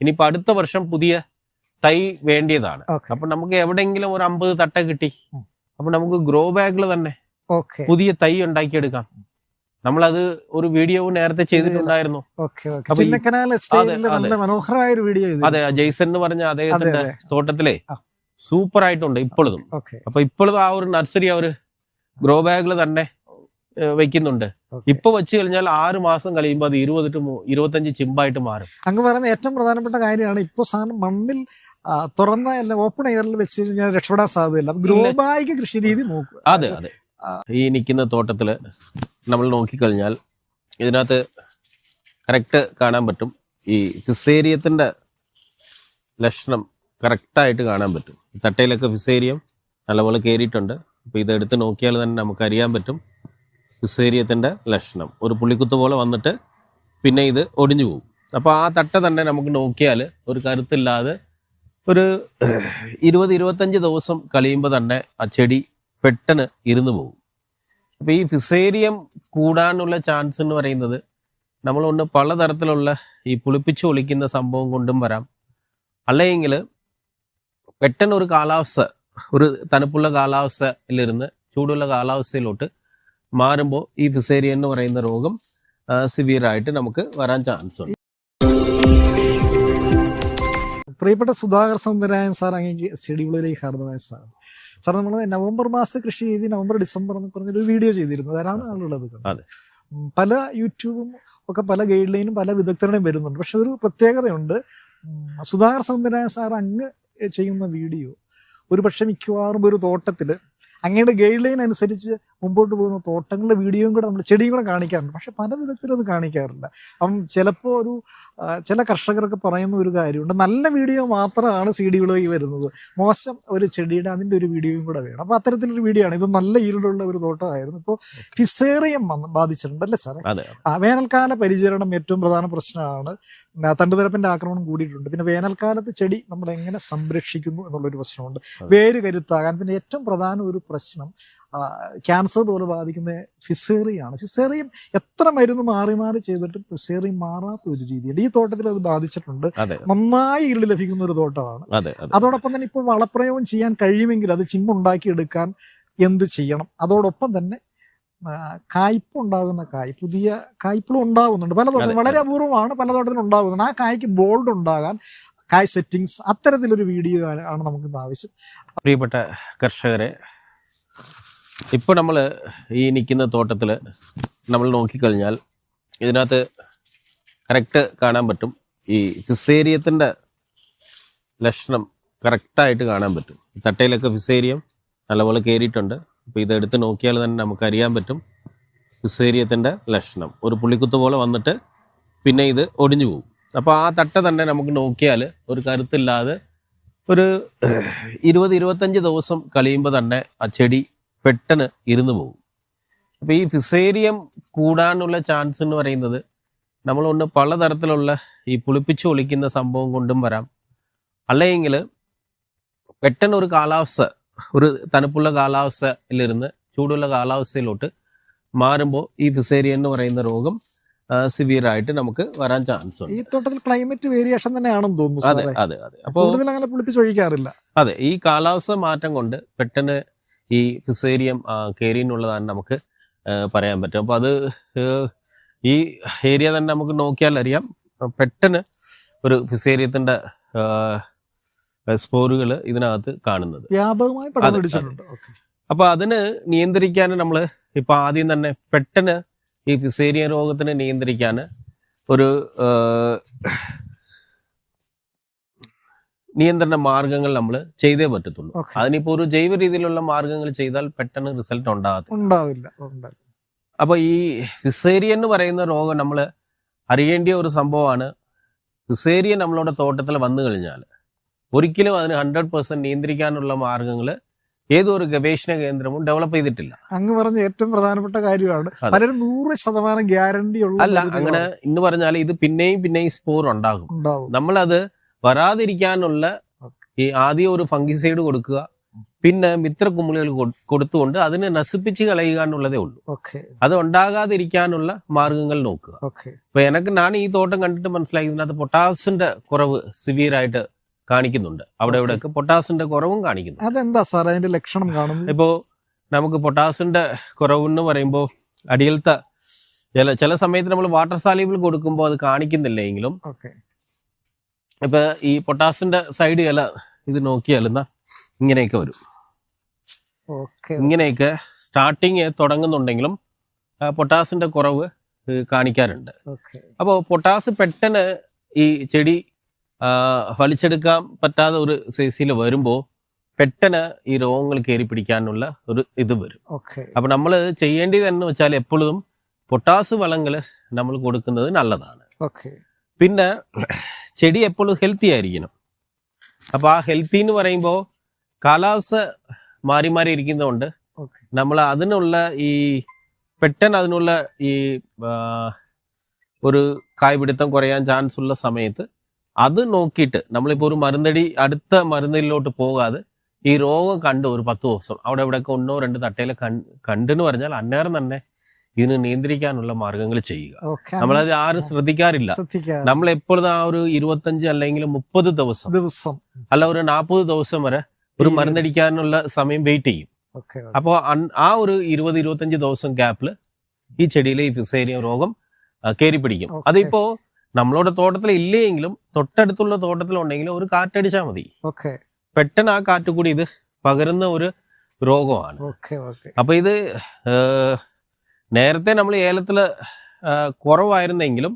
ഇനിയിപ്പോ അടുത്ത വർഷം പുതിയ തൈ വേണ്ടിയതാണ്. അപ്പൊ നമുക്ക് എവിടെയെങ്കിലും ഒരു 50 തട്ട കിട്ടി, അപ്പൊ നമുക്ക് ഗ്രോ ബാഗിൽ തന്നെ പുതിയ തൈ ഉണ്ടാക്കിയെടുക്കാം. നമ്മളത് ഒരു വീഡിയോ നേരത്തെ ചെയ്തിട്ടുണ്ടായിരുന്നു. മനോഹരമായ ഒരു വീഡിയോ. അതെ, ജെയ്സൺ എന്ന് പറഞ്ഞ അദ്ദേഹത്തിന്റെ തോട്ടത്തിലെ സൂപ്പർ ആയിട്ടുണ്ട് ഇപ്പോഴും. അപ്പൊ ഇപ്പോഴും ആ ഒരു നഴ്സറി ആ ഒരു ഗ്രോ ബാഗിൽ തന്നെ വെക്കുന്നുണ്ട്. ഇപ്പൊ വെച്ച് കഴിഞ്ഞാൽ 6 മാസം കഴിയുമ്പോൾ അത് 20 to 25 ചിമ്പായിട്ട് മാറും. അങ്ങ് പറയുന്ന ഏറ്റവും പ്രധാനപ്പെട്ട കാര്യമാണ്. ഇപ്പൊ സാധനം മണ്ണിൽ തുറന്ന ഓപ്പൺ എയറിൽ വെച്ച് കഴിഞ്ഞാൽ രക്ഷപ്പെടാൻ സാധ്യതയില്ല. ഗ്രോ ബാഗ് കൃഷി രീതി നോക്കുക. അതെ അതെ. ഈ നിൽക്കുന്ന തോട്ടത്തില് നമ്മൾ നോക്കിക്കഴിഞ്ഞാൽ ഇതിനകത്ത് കറക്റ്റ് കാണാൻ പറ്റും. ഈ ഫിസേരിയത്തിന്റെ ലക്ഷണം കറക്റ്റായിട്ട് കാണാൻ പറ്റും. തട്ടയിലൊക്കെ ഫിസേരിയം നല്ലപോലെ കയറിയിട്ടുണ്ട്. അപ്പൊ ഇതെടുത്ത് നോക്കിയാൽ തന്നെ നമുക്ക് അറിയാൻ പറ്റും ഫിസേരിയത്തിന്റെ ലക്ഷണം. ഒരു പുള്ളിക്കുത്ത് പോലെ വന്നിട്ട് പിന്നെ ഇത് ഒടിഞ്ഞു പോകും. അപ്പോൾ ആ തട്ട തന്നെ നമുക്ക് നോക്കിയാൽ ഒരു കരുത്തില്ലാതെ ഒരു 20-25 ദിവസം കഴിയുമ്പോൾ തന്നെ ആ ചെടി പെട്ടെന്ന് ഇരുന്നു പോകും. അപ്പോൾ ഈ ഫിസേരിയം കൂടാനുള്ള ചാൻസ് എന്ന് പറയുന്നത് നമ്മളൊന്ന് പലതരത്തിലുള്ള ഈ പുളിപ്പിച്ച് ഒളിക്കുന്ന സംഭവം കൊണ്ടും വരാം. അല്ലെങ്കിൽ പെട്ടെന്ന് ഒരു കാലാവസ്ഥ, ഒരു തണുപ്പുള്ള കാലാവസ്ഥയിലിരുന്ന് ചൂടുള്ള കാലാവസ്ഥയിലോട്ട് മാറുമ്പോൾ ഈ ഫിസേരിയ എന്ന് പറയുന്ന രോഗം സിവിയർ ആയിട്ട് നമുക്ക് വരാൻ ചാൻസ് ഉണ്ട്. പ്രിയപ്പെട്ട സുധാകർ സൗന്ദരായൻ സാർ, അങ്ങേക്ക് സ്റ്റഡികളിലേക്ക് ഹാർദമായ സാർ. സാർ, നമ്മൾ നവംബർ മാസത്തെ കൃഷി ചെയ്ത് November-December എന്ന് പറഞ്ഞൊരു വീഡിയോ ചെയ്തിരുന്നു. ധാരാളം ആളുള്ളത് പല യൂട്യൂബും ഒക്കെ പല ഗൈഡ് ലൈനും പല വിദഗ്ധരുടെയും വരുന്നുണ്ട്. പക്ഷെ ഒരു പ്രത്യേകതയുണ്ട്. സുധാകർ സൗന്ദരായൻ സാർ അങ്ങ് ചെയ്യുന്ന വീഡിയോ ഒരു പക്ഷെ മിക്കവാറും ഒരു തോട്ടത്തിൽ അങ്ങയുടെ ഗൈഡ് ലൈൻ അനുസരിച്ച് മുമ്പോട്ട് പോകുന്ന തോട്ടങ്ങളുടെ വീഡിയോയും കൂടെ നമ്മൾ ചെടിയും കൂടെ കാണിക്കാറുണ്ട്. പക്ഷെ പല വിധത്തിലും അത് കാണിക്കാറില്ല. അപ്പം ചിലപ്പോൾ ചില കർഷകരൊക്കെ പറയുന്ന ഒരു കാര്യമുണ്ട്, നല്ല വീഡിയോ മാത്രമാണ് CD വിളയിൽ വരുന്നത്, മോശം ഒരു ചെടിയുടെ അതിൻ്റെ ഒരു വീഡിയോയും കൂടെ വേണം. അപ്പോൾ അത്തരത്തിലൊരു വീഡിയോ ആണ് ഇത്. നല്ല ഈൽഡുള്ള ഒരു തോട്ടമായിരുന്നു. ഇപ്പോൾ ഫിസേറിയം ബാധിച്ചിട്ടുണ്ട് അല്ലേ സാറേ? വേനൽക്കാല പരിചരണം ഏറ്റവും പ്രധാന പ്രശ്നമാണ്. തണ്ടുതരപ്പിന്റെ ആക്രമണം കൂടിയിട്ടുണ്ട്. പിന്നെ വേനൽക്കാലത്ത് ചെടി നമ്മൾ എങ്ങനെ സംരക്ഷിക്കുന്നു എന്നുള്ളൊരു പ്രശ്നമുണ്ട്. വേര് കരുത്താകാൻ. പിന്നെ ഏറ്റവും പ്രധാന ഒരു പ്രശ്നം ക്യാൻസർ പോലെ ബാധിക്കുന്ന ഫിസേറിയാണ്. ഫിസേറിയം എത്ര മരുന്ന് മാറി മാറി ചെയ്തിട്ടും ഫിസേറിയം മാറാത്ത ഒരു രീതിയുണ്ട്. ഈ തോട്ടത്തിൽ അത് ബാധിച്ചിട്ടുണ്ട്. നന്നായി ഈൽഡ് ലഭിക്കുന്ന ഒരു തോട്ടമാണ്. അതോടൊപ്പം തന്നെ ഇപ്പോൾ വളപ്രയോഗം ചെയ്യാൻ കഴിയുമെങ്കിൽ അത് ചിമ്മുണ്ടാക്കി എടുക്കാൻ എന്ത് ചെയ്യണം? അതോടൊപ്പം തന്നെ കായ്പ് ഉണ്ടാകുന്ന പുതിയ കായ്പുകളും ഉണ്ടാകുന്നുണ്ട്. പല തോട്ടം വളരെ അപൂർവമാണ്, പല തോട്ടത്തിലും ഉണ്ടാകുന്നുണ്ട്. ആ കായ്ക്ക് ബോൾഡ് ഉണ്ടാകാൻ കായ് സെറ്റിങ്സ് അത്തരത്തിലൊരു വീഡിയോ ആണ് നമുക്ക് ആവശ്യം. പ്രിയപ്പെട്ട കർഷകരെ, ഇപ്പോൾ നമ്മൾ ഈ നിൽക്കുന്ന തോട്ടത്തിൽ നമ്മൾ നോക്കിക്കഴിഞ്ഞാൽ ഇതിനകത്ത് കറക്റ്റ് കാണാൻ പറ്റും. ഈ ഫിസേരിയത്തിൻ്റെ ലക്ഷണം കറക്റ്റായിട്ട് കാണാൻ പറ്റും. തട്ടയിലൊക്കെ ഫിസേരിയം നല്ലപോലെ കയറിയിട്ടുണ്ട്. അപ്പോൾ ഇതെടുത്ത് നോക്കിയാൽ തന്നെ നമുക്ക് അറിയാൻ പറ്റും ഫിസേരിയത്തിൻ്റെ ലക്ഷണം. ഒരു പുള്ളിക്കുത്ത് പോലെ വന്നിട്ട് പിന്നെ ഇത് ഒടിഞ്ഞു പോകും. അപ്പോൾ ആ തട്ട തന്നെ നമുക്ക് നോക്കിയാൽ ഒരു കരുത്തില്ലാതെ ഒരു 20-25 ദിവസം കഴിയുമ്പോൾ തന്നെ ആ ചെടി പെട്ടെന്ന് ഇരുന്നു പോകും. അപ്പോൾ ഈ ഫിസേരിയം കൂടാനുള്ള ചാൻസ് എന്ന് പറയുന്നത് നമ്മളൊന്ന് പലതരത്തിലുള്ള ഈ പുളിപ്പിച്ച് ഒളിക്കുന്ന സംഭവം കൊണ്ടും വരാം. അല്ലെങ്കിൽ പെട്ടെന്ന് ഒരു കാലാവസ്ഥ, ഒരു തണുപ്പുള്ള കാലാവസ്ഥയിലിരുന്ന് ചൂടുള്ള കാലാവസ്ഥയിലോട്ട് മാറുമ്പോൾ ഈ ഫിസേരിയ എന്ന് പറയുന്ന രോഗം സിവിയർ ആയിട്ട് നമുക്ക് വരാൻ ചാൻസ് ഉണ്ട്. ഈ തോട്ടത്തിൽ ക്ലൈമറ്റ് വേരിയേഷൻ തന്നെയാണെന്ന് തോന്നുന്നു. അതെ അതെ അതെ. അപ്പോൾ അങ്ങനെ പുളിപ്പിച്ചൊഴിക്കാറില്ല. അതെ, ഈ കാലാവസ്ഥ മാറ്റം കൊണ്ട് പെട്ടെന്ന് ഈ ഫിസേരിയം കയറിയെന്നുള്ളതാണ് നമുക്ക് പറയാൻ പറ്റും. അപ്പോൾ അത് ഈ ഏരിയ തന്നെ നമുക്ക് നോക്കിയാൽ അറിയാം, പെട്ടെന്ന് ഒരു ഫിസേരിയത്തിന്റെ സ്പോറുകൾ ഇതിനകത്ത് കാണുന്നത് വ്യാപകമായി പടർന്നു പിടിച്ചിട്ടുണ്ട്. അപ്പൊ അതിന് നിയന്ത്രിക്കാൻ നമ്മൾ ഇപ്പൊ ആദ്യം തന്നെ പെട്ടെന്ന് ഈ ഫിസേരിയ രോഗത്തിനെ നിയന്ത്രിക്കാൻ ഒരു നിയന്ത്രണ മാർഗങ്ങൾ നമ്മൾ ചെയ്തേ പറ്റത്തുള്ളൂ. അതിനിപ്പോ ഒരു ജൈവ രീതിയിലുള്ള മാർഗങ്ങൾ ചെയ്താൽ പെട്ടെന്ന് റിസൾട്ട് ഉണ്ടാവില്ല. അപ്പൊ ഈ ഫിസേരിയ എന്ന് പറയുന്ന രോഗം നമ്മൾ അറിയേണ്ട ഒരു സംഭവമാണ്. ഫിസേരിയ നമ്മളുടെ തോട്ടത്തിൽ വന്നു കഴിഞ്ഞാൽ ഒരിക്കലും അതിന് 100% നിയന്ത്രിക്കാനുള്ള മാർഗങ്ങൾ ഏതൊരു ഗവേഷണ കേന്ദ്രവും ഡെവലപ്പ് ചെയ്തിട്ടില്ല. അങ്ങ് പറഞ്ഞ ഏറ്റവും പ്രധാനപ്പെട്ട കാര്യമാണ്. പലരും 100% ഗ്യാരണ്ടി അല്ല. അങ്ങനെ ഇന്ന് പറഞ്ഞാൽ ഇത് പിന്നെയും സ്പോർ ഉണ്ടാകും. നമ്മളത് വരാതിരിക്കാനുള്ള ഈ ആദ്യം ഒരു ഫംഗിസൈഡ് കൊടുക്കുക, പിന്നെ മിത്രക്കുമിളുകൾ കൊടുത്തുകൊണ്ട് അതിനെ നശിപ്പിച്ച് കളയുക എന്നുള്ളതേ ഉള്ളൂ. അത് ഉണ്ടാകാതിരിക്കാനുള്ള മാർഗങ്ങൾ നോക്കുക. ഇപ്പൊ ഞാൻ ഈ തോട്ടം കണ്ടിട്ട് മനസ്സിലാക്കി ഇതിനകത്ത് പൊട്ടാസിന്റെ കുറവ് സിവിയറായിട്ട് കാണിക്കുന്നുണ്ട്. അവിടെ ഇവിടെയൊക്കെ പൊട്ടാസിന്റെ കുറവും കാണിക്കുന്നു. അതെന്താ സാർ അതിന്റെ ലക്ഷണം കാണുന്നത്? ഇപ്പോ നമുക്ക് പൊട്ടാസിന്റെ കുറവെന്ന് പറയുമ്പോൾ അടിയിലത്തെ ചില സമയത്ത് നമ്മൾ വാട്ടർ സാല്യൂബിൾ കൊടുക്കുമ്പോൾ അത് കാണിക്കുന്നില്ല എങ്കിലും ഇപ്പൊ ഈ പൊട്ടാസിന്റെ സൈഡ് ഇല ഇത് നോക്കിയാൽ ഇങ്ങനെയൊക്കെ വരും. ഇങ്ങനെയൊക്കെ സ്റ്റാർട്ടിങ് തുടങ്ങുന്നുണ്ടെങ്കിലും പൊട്ടാസിന്റെ കുറവ് കാണിക്കാറുണ്ട്. അപ്പോൾ പൊട്ടാസ് പെട്ടെന്ന് ഈ ചെടി വലിച്ചെടുക്കാൻ പറ്റാത്ത ഒരു സൈസിൽ വരുമ്പോൾ പെട്ടെന്ന് ഈ രോഗങ്ങൾ കയറി പിടിക്കാനുള്ള ഒരു ഇത് വരും. അപ്പൊ നമ്മൾ ചെയ്യേണ്ടത് എന്ന് വെച്ചാൽ എപ്പോഴും പൊട്ടാസ് വളങ്ങൾ നമ്മൾ കൊടുക്കുന്നത് നല്ലതാണ്. പിന്നെ ചെടി എപ്പോഴും ഹെൽത്തി ആയിരിക്കണം. അപ്പൊ ആ ഹെൽത്തി എന്ന് പറയുമ്പോൾ കാലാവസ്ഥ മാറി മാറി ഇരിക്കുന്നതുകൊണ്ട് നമ്മൾ അതിനുള്ള ഈ പെട്ടെന്ന് അതിനുള്ള ഈ ഒരു കായ്പിടുത്തം കുറയാൻ ചാൻസ് ഉള്ള സമയത്ത് അത് നോക്കിയിട്ട് നമ്മളിപ്പോൾ ഒരു അടുത്ത മരുന്നിലോട്ട് പോകാതെ ഈ രോഗം കണ്ട് ഒരു 10 ദിവസം അവിടെ ഇവിടെയൊക്കെ 1-2 തട്ടയിലെ കണ്ടെന്ന് പറഞ്ഞാൽ അന്നേരം തന്നെ ഇതിന് നിയന്ത്രിക്കാനുള്ള മാർഗങ്ങൾ ചെയ്യുക. നമ്മളത് ആരും ശ്രദ്ധിക്കാറില്ല. നമ്മൾ എപ്പോഴും ആ ഒരു 25 അല്ലെങ്കിൽ 30 ദിവസം അല്ല ഒരു 40 ദിവസം വരെ ഒരു മരുന്നടിക്കാനുള്ള സമയം വെയിറ്റ് ചെയ്യും. അപ്പോൾ ആ ഒരു 20-25 ദിവസം ഗ്യാപ്പിൽ ഈ ചെടിയിലെ ഈ ഫിസേരിയ രോഗം കയറി പിടിക്കും. അതിപ്പോ നമ്മളോട് തോട്ടത്തിൽ ഇല്ലെങ്കിലും തൊട്ടടുത്തുള്ള തോട്ടത്തിലുണ്ടെങ്കിലും ഒരു കാറ്റടിച്ചാൽ മതി. പെട്ടെന്ന് ആ കാറ്റ് കൂടി ഇത് പകരുന്ന ഒരു രോഗമാണ്. അപ്പൊ ഇത് നേരത്തെ നമ്മൾ ഏലത്തില് കുറവായിരുന്നെങ്കിലും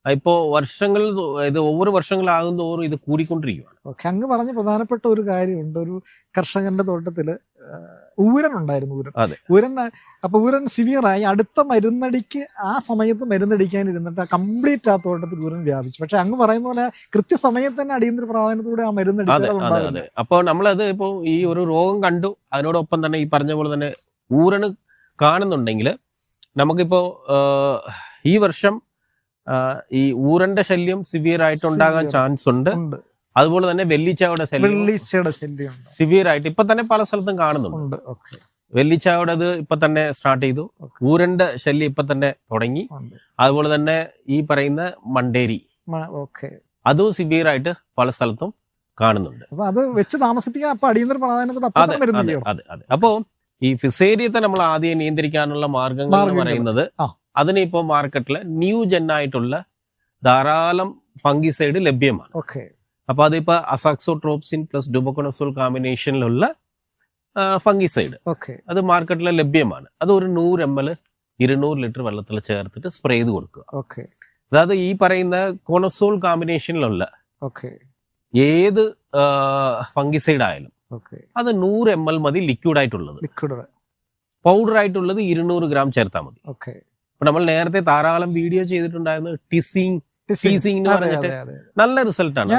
ഇപ്പോ വർഷങ്ങൾ ഇത് ഒவ்வொரு വർഷങ്ങളാകും തോറും ഇത് കൂടിക്കൊണ്ടിരിക്കുകയാണ്. അങ്ങ് പറഞ്ഞ പ്രധാനപ്പെട്ട ഒരു കാര്യമുണ്ട്. ഒരു കർഷകന്റെ തോട്ടത്തില് ഊരൻ ഉണ്ടായിരുന്നു. ഊരൻ സിവിയറായി അടുത്ത മരുന്നടിക്ക് ആ സമയത്ത് മരുന്നടിക്കാനിരുന്നിട്ട് കംപ്ലീറ്റ് ആ തോട്ടത്തിൽ ഊരൻ വ്യാപിച്ചു. പക്ഷെ അങ്ങ് പറയുന്ന പോലെ കൃത്യസമയത്ത് തന്നെ അടിയന്തര പ്രാധാന്യത്തോടെ ആ മരുന്നടിച്ചത്. അപ്പോൾ നമ്മളത് ഇപ്പോ ഈ ഒരു രോഗം കണ്ടു, അതിനോടൊപ്പം തന്നെ ഈ പറഞ്ഞ പോലെ തന്നെ ഊരന് കാണുന്നുണ്ടെങ്കിൽ നമുക്കിപ്പോ ഈ വർഷം ഈ ഊരന്റെ ശല്യം സിവിയർ ആയിട്ട് ഉണ്ടാകാൻ ചാൻസ് ഉണ്ട്. അതുപോലെ തന്നെ വെള്ളിച്ചായുടെ ശല്യം സിവിയർ ആയിട്ട് ഇപ്പൊ തന്നെ പല സ്ഥലത്തും കാണുന്നുണ്ട്. വെള്ളിച്ചായുടെ അത് ഇപ്പൊ തന്നെ സ്റ്റാർട്ട് ചെയ്തു. ഊരന്റെ ശല്യം ഇപ്പൊ തന്നെ തുടങ്ങി. അതുപോലെ തന്നെ ഈ പറയുന്ന മണ്ടേരി അതും സിവിയർ ആയിട്ട് പല സ്ഥലത്തും കാണുന്നുണ്ട്. അത് വെച്ച് താമസിപ്പിക്കാൻ അപ്പോ ഈ ഫിസേരിയത്തെ നമ്മൾ ആദ്യം നിയന്ത്രിക്കാനുള്ള മാർഗങ്ങൾ എന്ന് പറയുന്നത് അതിനിപ്പോ മാർക്കറ്റില് ന്യൂ ജെൻ ആയിട്ടുള്ള ധാരാളം ഫംഗിസൈഡ് ലഭ്യമാണ്. അപ്പൊ അതിപ്പോ അസാക്സോട്രോപ്സിൻ പ്ലസ് ഡുബോക്കോണസോൾ കോമ്പിനേഷനിലുള്ള ഫംഗിസൈഡ് അത് മാർക്കറ്റിൽ ലഭ്യമാണ്. അത് ഒരു 100 ml 200 ലിറ്റർ വെള്ളത്തിൽ ചേർത്തിട്ട് സ്പ്രേ ചെയ്ത് കൊടുക്കുക. അതായത് ഈ പറയുന്ന കോണസോൾ കോമ്പിനേഷനിലുള്ള ഏത് ഫംഗിസൈഡ് ആയാലും അത് 100 ml മതി. ലിക്വിഡ് ആയിട്ടുള്ളത്, പൗഡർ ആയിട്ടുള്ളത് 200 ഗ്രാം ചേർത്താൽ മതി. അപ്പൊ നമ്മൾ നേരത്തെ ധാരാളം വീഡിയോ ചെയ്തിട്ടുണ്ടായിരുന്നു ടീസിങ് എന്ന് പറഞ്ഞിട്ട് നല്ല റിസൾട്ടാണ്.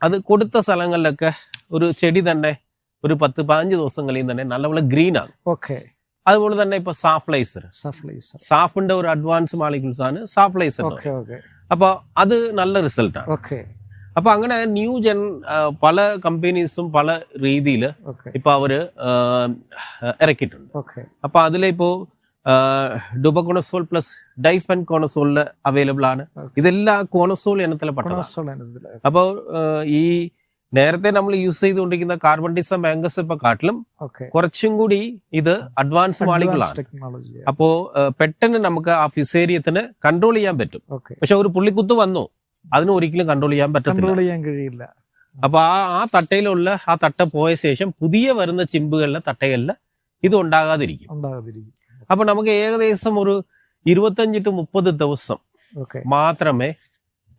അത് കൊടുത്ത സ്ഥലങ്ങളിലൊക്കെ ഒരു ചെടി തന്നെ ഒരു 10-15 ദിവസം കഴിയും തന്നെ നല്ലപോലെ ഗ്രീൻ ആണ്. അതുപോലെ തന്നെ ഇപ്പൊ സാഫിന്റെ ഒരു അഡ്വാൻസ് മാളിക്യൂൾസ് ആണ് സാഫ്ലൈസർ. അപ്പൊ അത് നല്ല റിസൾട്ടാണ്. അപ്പൊ അങ്ങനെ ന്യൂ ജെൻ പല കമ്പനീസും പല രീതിയിൽ ഇപ്പൊ അവര് ഇറക്കിയിട്ടുണ്ട്. അപ്പൊ അതിലിപ്പോ ഡുബോക്കോണസോൾ പ്ലസ് ഡൈഫൻ കോണസോളില് അവൈലബിൾ ആണ്. ഇതെല്ലാം കോണസോൾ ഇനത്തിലെ പെട്ടതാണ്. അപ്പൊ ഈ നേരത്തെ നമ്മൾ യൂസ് ചെയ്തുകൊണ്ടിരിക്കുന്ന കാർബൺഡിസം മാംഗസ് ഇപ്പൊ കാട്ടിലും കുറച്ചും കൂടി ഇത് അഡ്വാൻസ് മാളികളാണ്. അപ്പോ പെട്ടെന്ന് നമുക്ക് ആ ഫിസേരിയത്തിന് കൺട്രോൾ ചെയ്യാൻ പറ്റും. പക്ഷെ ഒരു പുള്ളിക്കുത്ത് വന്നു അതിന് ഒരിക്കലും കൺട്രോൾ ചെയ്യാൻ പറ്റില്ല. അപ്പൊ ആ തട്ടയിലുള്ള ആ തട്ട പോയ ശേഷം പുതിയ വരുന്ന ചിമ്പുകളിലെ തട്ടകളിൽ ഇത് ഉണ്ടാകാതിരിക്കും. അപ്പൊ നമുക്ക് ഏകദേശം ഒരു 25-30 ദിവസം മാത്രമേ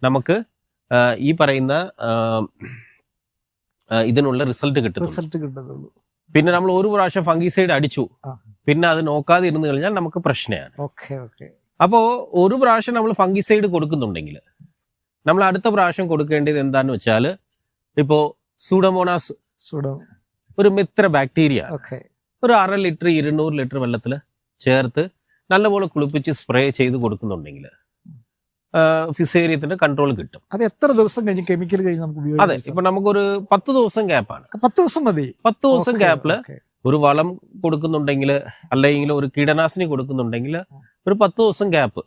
നമുക്ക് ഈ പറയുന്ന ഇതിനുള്ള റിസൾട്ട് കിട്ടുന്നുള്ളൂ. പിന്നെ നമ്മൾ ഒരു പ്രാവശ്യം ഫംഗിസൈഡ് അടിച്ചു പിന്നെ അത് നോക്കാതെ ഇരുന്ന് കഴിഞ്ഞാൽ നമുക്ക് പ്രശ്നമാണ്. അപ്പോ ഒരു പ്രാവശ്യം നമ്മൾ ഫംഗിസൈഡ് കൊടുക്കുന്നുണ്ടെങ്കിൽ നമ്മൾ അടുത്ത പ്രാവശ്യം കൊടുക്കേണ്ടത് എന്താന്ന് വെച്ചാൽ ഇപ്പോ സൂഡോമോണാസ് ഒരു മിത്ര ബാക്ടീരിയ ഒരു 1/2 ലിറ്റർ 200 ലിറ്റർ വെള്ളത്തിൽ ചേർത്ത് നല്ലപോലെ കുളിപ്പിച്ച് സ്പ്രേ ചെയ്ത് കൊടുക്കുന്നുണ്ടെങ്കിൽ ഫിസേരിയത്തിന്റെ കൺട്രോൾ കിട്ടും. അത് എത്ര ദിവസം കഴിഞ്ഞ് കെമിക്കൽ കഴിഞ്ഞ് നമുക്ക് ഉപയോഗിക്കാം? അതെ, ഇപ്പൊ നമുക്കൊരു 10 ദിവസം ഗ്യാപ്പാണ്. 10 ദിവസം മതി. 10 ദിവസം ഗ്യാപ്പില് ഒരു വളം കൊടുക്കുന്നുണ്ടെങ്കിൽ അല്ലെങ്കിൽ ഒരു കീടനാശിനി കൊടുക്കുന്നുണ്ടെങ്കിൽ ഒരു 10 ദിവസം ഗ്യാപ്പ്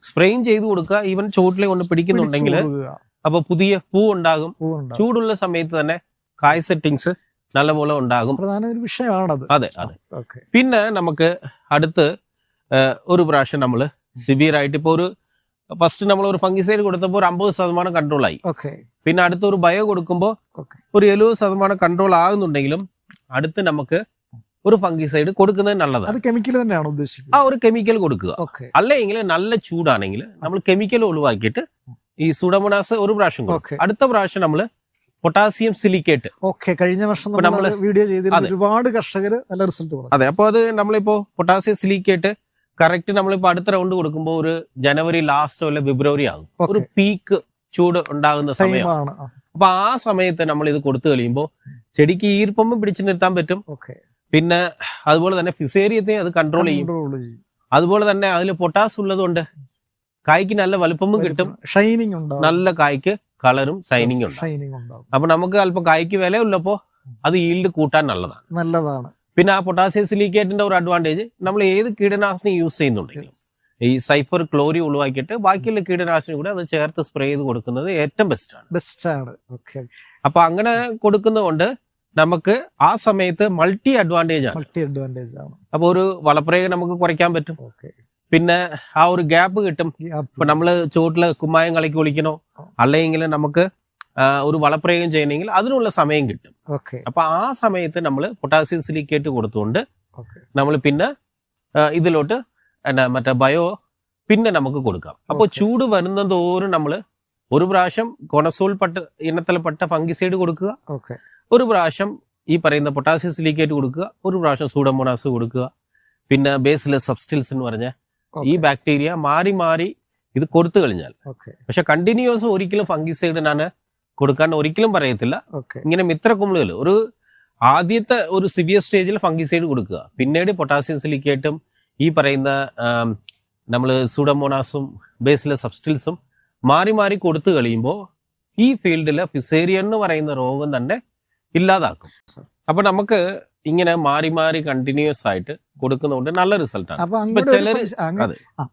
സ്പ്രെയിൻ ചെയ്ത് കൊടുക്കുക. ഈവൻ ചോട്ടിലെ കൊണ്ട് പിടിക്കുന്നുണ്ടെങ്കിൽ അപ്പൊ പുതിയ പൂ ഉണ്ടാകും. ചൂടുള്ള സമയത്ത് തന്നെ കായ് സെറ്റിങ്സ് നല്ലപോലെ ഉണ്ടാകും. പ്രധാന ഒരു വിഷയമാണത്. അതെ അതെ. പിന്നെ നമുക്ക് അടുത്ത് ഒരു പ്രാവശ്യം നമ്മൾ സിവിയർ ആയിട്ട് ഇപ്പൊ ഒരു ഫസ്റ്റ് നമ്മൾ ഒരു ഫംഗിസൈഡ് കൊടുത്തപ്പോൾ ഒരു 50% കൺട്രോൾ ആയി. പിന്നെ അടുത്ത ഒരു ബയോ കൊടുക്കുമ്പോൾ ഒരു 70% കൺട്രോൾ ആകുന്നുണ്ടെങ്കിലും അടുത്ത് നമുക്ക് ഒരു ഫംഗിസൈഡ് കൊടുക്കുന്നത് നല്ലതാണ്. അത് കെമിക്കൽ തന്നെയാണ് ഉദ്ദേശിക്കുന്നത്. ആ ഒരു കെമിക്കൽ കൊടുക്കുക. അല്ലെങ്കിൽ നല്ല ചൂടാണെങ്കിൽ നമ്മൾ കെമിക്കൽ ഒഴിവാക്കിയിട്ട് ഈ സൂഡോമോണാസ് ഒരു പ്രാവശ്യം കൊടുക്കും. അടുത്ത പ്രാവശ്യം നമ്മൾ പൊട്ടാസ്യം സിലിക്കേറ്റ്. കഴിഞ്ഞ വർഷം നമ്മൾ വീഡിയോ ചെയ്തിരുന്നു, ഒരുപാട് കർഷകർ നല്ല റിസൾട്ട് പറഞ്ഞു. അതെ, അപ്പൊ അത് നമ്മളിപ്പോ പൊട്ടാസ്യം സിലിക്കേറ്റ് കറക്റ്റ് നമ്മളിപ്പോ അടുത്ത റൗണ്ട് കൊടുക്കുമ്പോൾ ഒരു ജനുവരി ലാസ്റ്റോ അല്ലെ ഫെബ്രുവരി ആകും. ഒരു പീക്ക് ചൂട് ഉണ്ടാകുന്ന സമയമാണ്. അപ്പൊ ആ സമയത്ത് നമ്മൾ ഇത് കൊടുത്തു കഴിയുമ്പോൾ ചെടിക്ക് ഈർപ്പമ്പും പിടിച്ചു നിർത്താൻ പറ്റും. പിന്നെ അതുപോലെ തന്നെ ഫിസേരിയത്തെ അത് കൺട്രോൾ ചെയ്യും. അതുപോലെ തന്നെ അതിൽ പൊട്ടാസ് ഉള്ളതുകൊണ്ട് കായ്ക്ക് നല്ല വലുപ്പമും കിട്ടും, ഷൈനിങ് ഉണ്ടാവും, നല്ല കായ്ക്ക് കളറും ഷൈനിങ് ഉണ്ടാവും. അപ്പൊ നമുക്ക് അല്പം കായ്ക്ക് വില ഉള്ളപ്പോ അത് ഈൽഡ് കൂട്ടാൻ നല്ലതാണ്. പിന്നെ ആ പൊട്ടാസ്യം സിലിക്കേറ്റിന്റെ ഒരു അഡ്വാൻറ്റേജ്, നമ്മൾ ഏത് കീടനാശിനി യൂസ് ചെയ്യുന്നുണ്ടെങ്കിലും ഈ സൈഫർ ക്ലോറി ഒഴിവാക്കിയിട്ട് ബാക്കിയുള്ള കീടനാശിനി കൂടെ അത് ചേർത്ത് സ്പ്രേ ചെയ്ത് കൊടുക്കുന്നത് ഏറ്റവും ബെസ്റ്റാണ്. അപ്പൊ അങ്ങനെ കൊടുക്കുന്നതുകൊണ്ട് നമുക്ക് ആ സമയത്ത് മൾട്ടി അഡ്വാൻറ്റേജ് ആണ്. അപ്പൊ ഒരു വളപ്രയോഗം നമുക്ക് കുറയ്ക്കാൻ പറ്റും. പിന്നെ ആ ഒരു ഗ്യാപ്പ് കിട്ടും. ഇപ്പൊ നമ്മള് ചോട്ടില് കുമ്മായം കളിക്ക് ഒളിക്കണോ അല്ലെങ്കിൽ നമുക്ക് ഒരു വളപ്രയോഗം ചെയ്യണമെങ്കിൽ അതിനുള്ള സമയം കിട്ടും. അപ്പൊ ആ സമയത്ത് നമ്മൾ പൊട്ടാസ്യം സിലിക്കേറ്റ് കൊടുത്തുകൊണ്ട് നമ്മൾ പിന്നെ ഇതിലോട്ട് മറ്റേ ബയോ പിന്നെ നമുക്ക് കൊടുക്കാം. അപ്പോൾ ചൂട് വരുന്നതോറും നമ്മൾ ഒരു പ്രാവശ്യം കൊണസോൾ ഇനത്തിൽപ്പെട്ട ഫംഗിസൈഡ് കൊടുക്കുക, ഒരു പ്രാവശ്യം ഈ പറയുന്ന പൊട്ടാസ്യം സിലിക്കേറ്റ് കൊടുക്കുക, ഒരു പ്രാവശ്യം സൂഡോമോണാസ് കൊടുക്കുക, പിന്നെ ബേസിലസ് സബ്സ്റ്റിൽസ് എന്ന് പറഞ്ഞ ഈ ബാക്ടീരിയ മാറി മാറി ഇത് കൊടുത്തു കഴിഞ്ഞാൽ. പക്ഷെ കണ്ടിന്യൂസ് ഒരിക്കലും ഫംഗിസൈഡിനാണ് കൊടുക്കാൻ ഒരിക്കലും പറയത്തില്ല. ഇങ്ങനെ മിത്രക്കുമിളുകൾ ഒരു ആദ്യത്തെ ഒരു സിവിയർ സ്റ്റേജിൽ ഫംഗിസൈഡ് കൊടുക്കുക, പിന്നീട് പൊട്ടാസ്യം സിലിക്കേറ്റും ഈ പറയുന്ന നമ്മൾ സൂഡോമോണാസും ബേസിലസ് സബ്സ്റ്റിൽസും മാറി മാറി കൊടുത്തു കഴിയുമ്പോൾ ഈ ഫീൽഡില് ഫിസേരിയ എന്ന് പറയുന്ന രോഗം തന്നെ ഇല്ലാതാക്കും. അപ്പൊ നമുക്ക് ഇങ്ങനെ മാറി മാറി കണ്ടിന്യൂസ് ആയിട്ട് കൊടുക്കുന്നതുകൊണ്ട് നല്ല റിസൾട്ടാണ്.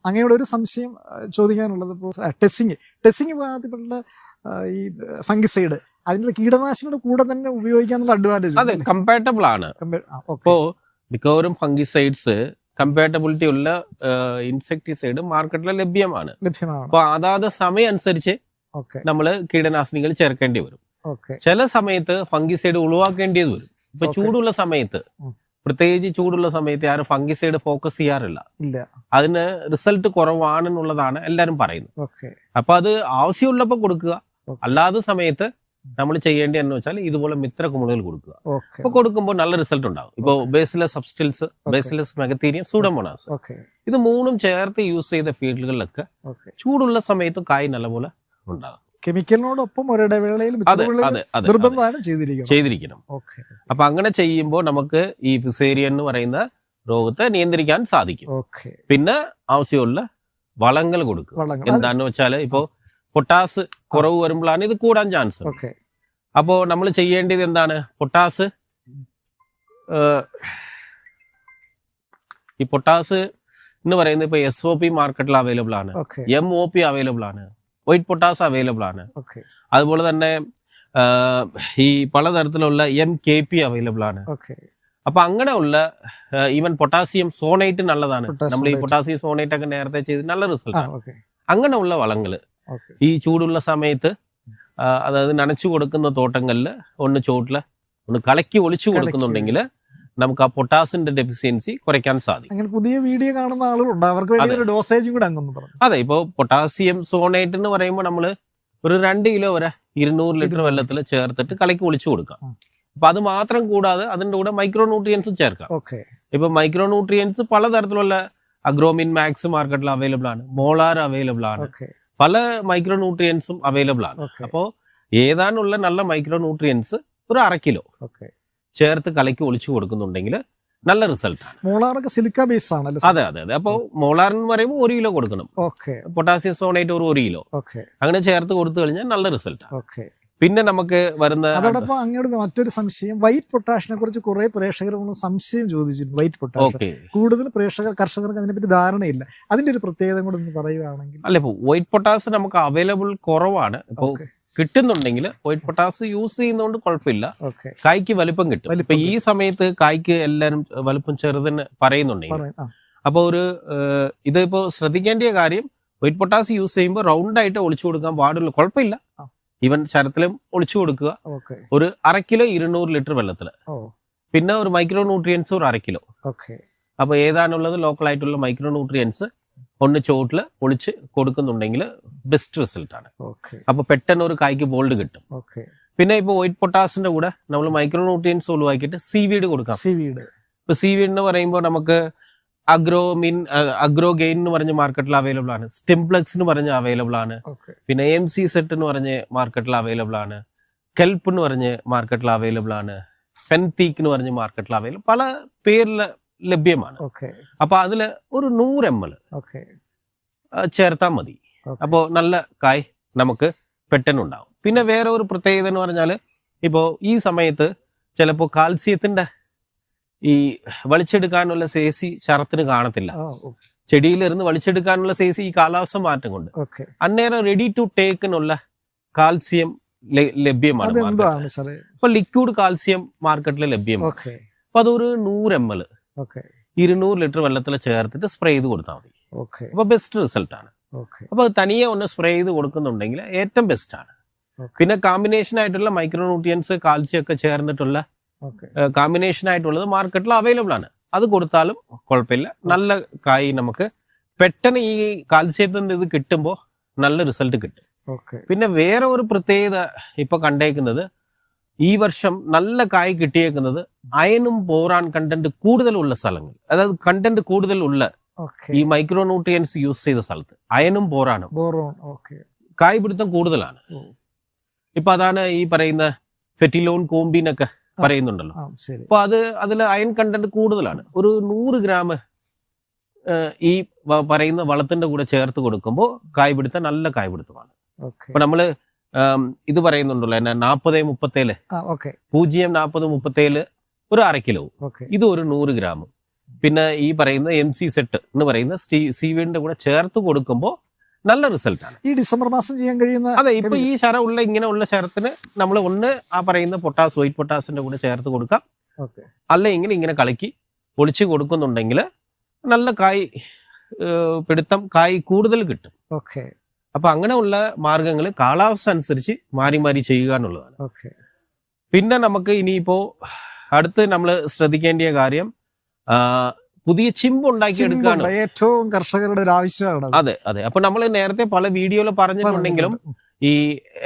അങ്ങനെയുള്ള ഒരു സംശയം ചോദിക്കാനുള്ളത്, ടെസ്റ്റിംഗ് ഭാഗത്തിലുള്ള ഈ ഫംഗിസൈഡ് അതിന്റെ കീടനാശിനിയുടെ കൂടെ തന്നെ ഉപയോഗിക്കാനുള്ള അഡ്വാൻറ്റേജ്. അതെ, കമ്പാറ്റബിൾ ആണ്. ഇപ്പോ മിക്കവാറും ഫംഗിസൈഡ്സ് കമ്പാറ്റബിലിറ്റി ഉള്ള ഇൻസെക്ടിസൈഡ് മാർക്കറ്റിൽ ലഭ്യമാണ്. അപ്പൊ അതാത് സമയം അനുസരിച്ച് നമ്മൾ കീടനാശിനികൾ ചേർക്കേണ്ടി വരും. ചില സമയത്ത് ഫംഗിസൈഡ് ഒഴിവാക്കേണ്ടത് വരും. ഇപ്പൊ ചൂടുള്ള സമയത്ത്, പ്രത്യേകിച്ച് ചൂടുള്ള സമയത്ത് ആരും ഫംഗിസൈഡ് ഫോക്കസ് ചെയ്യാറില്ല. അതിന് റിസൾട്ട് കുറവാണെന്നുള്ളതാണ് എല്ലാരും പറയുന്നത്. അപ്പൊ അത് ആവശ്യമുള്ളപ്പോ കൊടുക്കുക. അല്ലാത്ത സമയത്ത് നമ്മൾ ചെയ്യേണ്ടത് എന്ന് വെച്ചാൽ ഇതുപോലെ മിത്രക്കുമിളുകൾ കൊടുക്കുക. അപ്പൊ കൊടുക്കുമ്പോൾ നല്ല റിസൾട്ട് ഉണ്ടാവും. ഇപ്പൊ ബേസിലസ് സബ്സ്റ്റിൽസ്, ബേസിലസ് മെഗത്തീരിയം, സൂഡോമോണാസ്, ഇത് മൂന്നും ചേർത്ത് യൂസ് ചെയ്ത ഫീൽഡുകളിലൊക്കെ ചൂടുള്ള സമയത്ത് കായ് നല്ലപോലെ ഉണ്ടാകും. കെമിക്കലിനോടൊപ്പം ഒരിടവേളയിൽ നിർബന്ധമാണ് ചെയ്തിരിക്കണം. അപ്പൊ അങ്ങനെ ചെയ്യുമ്പോൾ നമുക്ക് ഈ ഫിസേരിയ എന്ന് പറയുന്ന രോഗത്തെ നിയന്ത്രിക്കാൻ സാധിക്കും. പിന്നെ ആവശ്യമുള്ള വളങ്ങൾ കൊടുക്കുക. എന്താന്ന് വെച്ചാല് ഇപ്പോ പൊട്ടാസ് കുറവ് വരുമ്പോഴാണ് ഇത് കൂടാൻ ചാൻസ്. അപ്പോ നമ്മൾ ചെയ്യേണ്ടത് എന്താണ്? പൊട്ടാസ് ഈ പൊട്ടാസ് എന്ന് പറയുന്നത് ഇപ്പൊ SOP മാർക്കറ്റിൽ അവൈലബിൾ ആണ്, MOP അവൈലബിൾ ആണ്, വൈറ്റ് പൊട്ടാസ് അവൈലബിൾ ആണ്. അതുപോലെ തന്നെ ഈ പലതരത്തിലുള്ള MKP അവൈലബിൾ ആണ്. അപ്പൊ അങ്ങനെയുള്ള ഈവൻ പൊട്ടാസ്യം സോണേറ്റ് നല്ലതാണ്. നമ്മൾ ഈ പൊട്ടാസ്യം സോണേറ്റ് ഒക്കെ നേരത്തെ ചെയ്ത് നല്ല റിസൾട്ട് ആണ്. അങ്ങനെയുള്ള വളങ്ങള് ഈ ചൂടുള്ള സമയത്ത്, അതായത് നനച്ചു കൊടുക്കുന്ന തോട്ടങ്ങളിൽ ഒന്ന് ചോട്ടില് ഒന്ന് കലക്കി ഒളിച്ചു കൊടുക്കുന്നുണ്ടെങ്കിൽ നമുക്ക് ആ പൊട്ടാസിന്റെ ഡെഫിഷ്യൻസി കുറയ്ക്കാൻ സാധിക്കും. അങ്ങനെ പുതിയ വീഡിയോ കാണുന്ന ആളുകളുണ്ട്, അവർക്ക് വേണ്ടി ഒരു ഡോസേജും കൂടെ അങ്ങ് പറഞ്ഞു. അതെ, ഇപ്പൊ പൊട്ടാസ്യം സോണേറ്റ് എന്ന് പറയുമ്പോൾ നമ്മള് ഒരു 2 കിലോ വരെ 200 ലിറ്റർ വെള്ളത്തിൽ ചേർത്തിട്ട് കലക്കി ഒളിച്ചു കൊടുക്കാം. അപ്പൊ അത് മാത്രം കൂടാതെ അതിന്റെ കൂടെ മൈക്രോ ന്യൂട്രിയൻസും ചേർക്കാം. ഇപ്പൊ മൈക്രോ ന്യൂട്രിയൻസ് പലതരത്തിലുള്ള അഗ്രോമിൻ മാക്സ് മാർക്കറ്റിൽ അവൈലബിൾ ആണ്, മോളാർ അവൈലബിൾ ആണ്, പല മൈക്രോ ന്യൂട്രിയൻസും അവൈലബിൾ ആണ്. അപ്പോ ഏതാനുള്ള നല്ല മൈക്രോ ന്യൂട്രിയൻസ് ഒരു 1/2 കിലോ ചേർത്ത് കലക്കി ഒളിച്ചു കൊടുക്കുന്നുണ്ടെങ്കിൽ നല്ല റിസൾട്ടാണ്. മോളാറൊക്കെ സിലിക്ക ബേസ് ആണല്ലോ. അതെ അതെ അതെ. അപ്പോൾ മോളാർ എന്ന് പറയുമ്പോൾ 1 കിലോ കൊടുക്കണം. ഓക്കെ. പൊട്ടാസ്യം സോണേറ്റ് ഒരു 1 കിലോ ഓക്കെ. അങ്ങനെ ചേർത്ത് കൊടുത്തു കഴിഞ്ഞാൽ നല്ല റിസൾട്ടാണ്. ഓക്കെ. പിന്നെ നമുക്ക് വരുന്ന അതോടൊപ്പം അങ്ങോട്ട് മറ്റൊരു സംശയം, വൈറ്റ് പൊട്ടാഷിനെ കുറിച്ച് കുറെ പ്രേക്ഷകർ സംശയം ചോദിച്ചിട്ടുണ്ട്. വൈറ്റ് പൊട്ടാഷ് കൂടുതൽ കർഷകർക്ക് അതിനെപ്പറ്റി ധാരണയില്ല. അതിന്റെ ഒരു പ്രത്യേകത കൂടെ ഒന്ന് പറയുകയാണെങ്കിൽ. അല്ല, ഇപ്പൊ വൈറ്റ് പൊട്ടാസ് നമുക്ക് അവൈലബിൾ കുറവാണ്. ഇപ്പൊ കിട്ടുന്നുണ്ടെങ്കിൽ വൈറ്റ് പൊട്ടാസ് യൂസ് ചെയ്യുന്നതുകൊണ്ട് കുഴപ്പമില്ല, കായ്ക്ക് വലിപ്പം കിട്ടും. ഇപ്പൊ ഈ സമയത്ത് കായ്ക്ക് എല്ലാരും വലിപ്പം ചെറുതിന് പറയുന്നുണ്ടെങ്കിൽ അപ്പൊ ഇതിപ്പോ ശ്രദ്ധിക്കേണ്ട കാര്യം, വൈറ്റ് പൊട്ടാസ് യൂസ് ചെയ്യുമ്പോൾ റൗണ്ട് ആയിട്ട് ഒളിച്ചു കൊടുക്കാൻ പാടുള്ളൂ, കുഴപ്പമില്ല. ഈവൻ ശരത്തിലും ഒളിച്ചു കൊടുക്കുക. ഒരു 1/2 കിലോ 200 ലിറ്റർ വെള്ളത്തില്. പിന്നെ ഒരു മൈക്രോ ന്യൂട്രിയൻസ് ഒരു 1/2 കിലോ. അപ്പൊ ഏതാണുള്ളത് ലോക്കൽ ആയിട്ടുള്ള മൈക്രോ ന്യൂട്രിയൻസ് ഒന്ന് ചോട്ടില് ഒളിച്ച് കൊടുക്കുന്നുണ്ടെങ്കിൽ ബെസ്റ്റ് റിസൾട്ട് ആണ്. അപ്പൊ പെട്ടെന്ന് ഒരു കായ്ക്ക് ബോൾഡ് കിട്ടും. പിന്നെ ഇപ്പൊ വൈറ്റ് പൊട്ടാസിന്റെ കൂടെ നമ്മൾ മൈക്രോ ന്യൂട്രിയൻസ് ഒഴിവാക്കിയിട്ട് സീവീഡ് കൊടുക്കാം. ഇപ്പൊ സീവീഡ് എന്ന് പറയുമ്പോൾ നമുക്ക് അഗ്രോ ഗെയിൻ എന്ന് പറഞ്ഞ മാർക്കറ്റിൽ അവൈലബിൾ ആണ്, സ്റ്റിംപ്ലെക്സ് എന്ന് പറഞ്ഞ അവൈലബിൾ ആണ്, പിന്നെ MC സെറ്റ് എന്ന് പറഞ്ഞ മാർക്കറ്റിൽ അവൈലബിൾ ആണ്, കെൽപ്പ് എന്ന് പറഞ്ഞ മാർക്കറ്റിൽ അവൈലബിൾ ആണ്, ഫെൻതീക്ക് എന്ന് പറഞ്ഞ മാർക്കറ്റിൽ അവൈലബിൾ, പല പേരിൽ ലഭ്യമാണ്. അപ്പൊ അതില് ഒരു 100 ml ചേർത്താൽ മതി. അപ്പോൾ നല്ല കായ് നമുക്ക് പെട്ടെന്നുണ്ടാവും. പിന്നെ വേറെ ഒരു പ്രത്യേകത എന്ന് പറഞ്ഞാൽ, ഇപ്പോ ഈ സമയത്ത് ചിലപ്പോൾ കാൽസ്യത്തിന്റെ ഈ വലിച്ചെടുക്കാനുള്ള ശേഷി ശരത്തിന് കാണത്തില്ല. ചെടിയിലിരുന്ന് വലിച്ചെടുക്കാനുള്ള ശേഷി ഈ കാലാവസ്ഥ മാറ്റം കൊണ്ട് അന്നേരം റെഡി ടു ടേക്കിനുള്ള കാൽസ്യം ലഭ്യമാണ്. ഇപ്പൊ ലിക്വിഡ് കാൽസ്യം മാർക്കറ്റിൽ ലഭ്യമാണ്. അപ്പൊ അതൊരു 100 ml 200 ലിറ്റർ വെള്ളത്തിൽ ചേർത്തിട്ട് സ്പ്രേ ചെയ്ത് കൊടുത്താൽ മതി. അപ്പൊ ബെസ്റ്റ് റിസൾട്ട് ആണ്. അപ്പൊ തനിയെ ഒന്ന് സ്പ്രേ ചെയ്ത് കൊടുക്കുന്നുണ്ടെങ്കിൽ ഏറ്റവും ബെസ്റ്റ് ആണ്. പിന്നെ കോമ്പിനേഷൻ ആയിട്ടുള്ള മൈക്രോ ന്യൂട്രിയൻസ് കാൽസ്യം ഒക്കെ ചേർന്നിട്ടുള്ള കോമ്പിനേഷൻ ആയിട്ടുള്ളത് മാർക്കറ്റിൽ അവൈലബിൾ ആണ്. അത് കൊടുത്താലും കുഴപ്പമില്ല, നല്ല കായ് നമുക്ക് പെട്ടെന്ന് ഈ കാൽസ്യത്തിന്റെ ഇത് കിട്ടുമ്പോൾ നല്ല റിസൾട്ട് കിട്ടും. പിന്നെ വേറെ ഒരു പ്രത്യേകത ഇപ്പൊ കണ്ടേക്കുന്നത്, ഈ വർഷം നല്ല കായ് കിട്ടിയേക്കുന്നത് അയണും ബോറാൻ കണ്ടന്റ് കൂടുതലുള്ള സ്ഥലങ്ങൾ, അതായത് കണ്ടന്റ് കൂടുതലുള്ള ഈ മൈക്രോ ന്യൂട്രിയൻസ് യൂസ് ചെയ്ത സ്ഥലത്ത് അയണും ബോറാനും കായ് പിടുത്തം കൂടുതലാണ്. ഇപ്പൊ അതാണ് ഈ പറയുന്ന ഫെറ്റിലോൺ കോമ്പിനൊക്കെ പറയുന്നുണ്ടല്ലോ. അപ്പൊ അതിൽ അയൺ കണ്ടന്റ് കൂടുതലാണ്. ഒരു 100 ഗ്രാം ഈ പറയുന്ന വളത്തിന്റെ കൂടെ ചേർത്ത് കൊടുക്കുമ്പോൾ കായ് പിടുത്തം നല്ല കായ് പിടുത്തമാണ്. അപ്പൊ നമ്മള് ഇത് പറയുന്നുണ്ടല്ലോ, 40-37 0-40-37 ഒരു 1/2 കിലോ, ഇത് ഒരു 100 ഗ്രാം. പിന്നെ ഈ പറയുന്ന MC സെറ്റ് എന്ന് പറയുന്ന സീവീഡിന്റെ കൂടെ ചേർത്ത് കൊടുക്കുമ്പോൾ നല്ല റിസൾട്ടാണ്. ഈ ഡിസംബർ മാസം ചെയ്യാൻ കഴിയുന്ന. അതെ, ഇപ്പൊ ഈ ഇങ്ങനെയുള്ള ശരത്തിന് നമ്മൾ ഒന്ന് ആ പറയുന്ന വൈറ്റ് പൊട്ടാസിന്റെ കൂടെ ചേർത്ത് കൊടുക്കാം. അല്ലെങ്കിൽ ഇങ്ങനെ കളക്കി ഒളിച്ച് കൊടുക്കുന്നുണ്ടെങ്കിൽ നല്ല കായ് പിടുത്തം, കായ് കൂടുതൽ കിട്ടും. അപ്പൊ അങ്ങനെയുള്ള മാർഗങ്ങൾ കാലാവസ്ഥ അനുസരിച്ച് മാറി മാറി ചെയ്യുക എന്നുള്ളതാണ്. പിന്നെ നമുക്ക് ഇനിയിപ്പോ അടുത്ത് നമ്മൾ ശ്രദ്ധിക്കേണ്ട കാര്യം, പുതിയ ചിമ്പ് ഉണ്ടാക്കി എടുക്കാണ് ഏറ്റവും കർഷകരുടെ ഒരു ആവശ്യമാണ്. അതെ അതെ. അപ്പൊ നമ്മൾ നേരത്തെ പല വീഡിയോയിൽ പറഞ്ഞിട്ടുണ്ടെങ്കിലും ഈ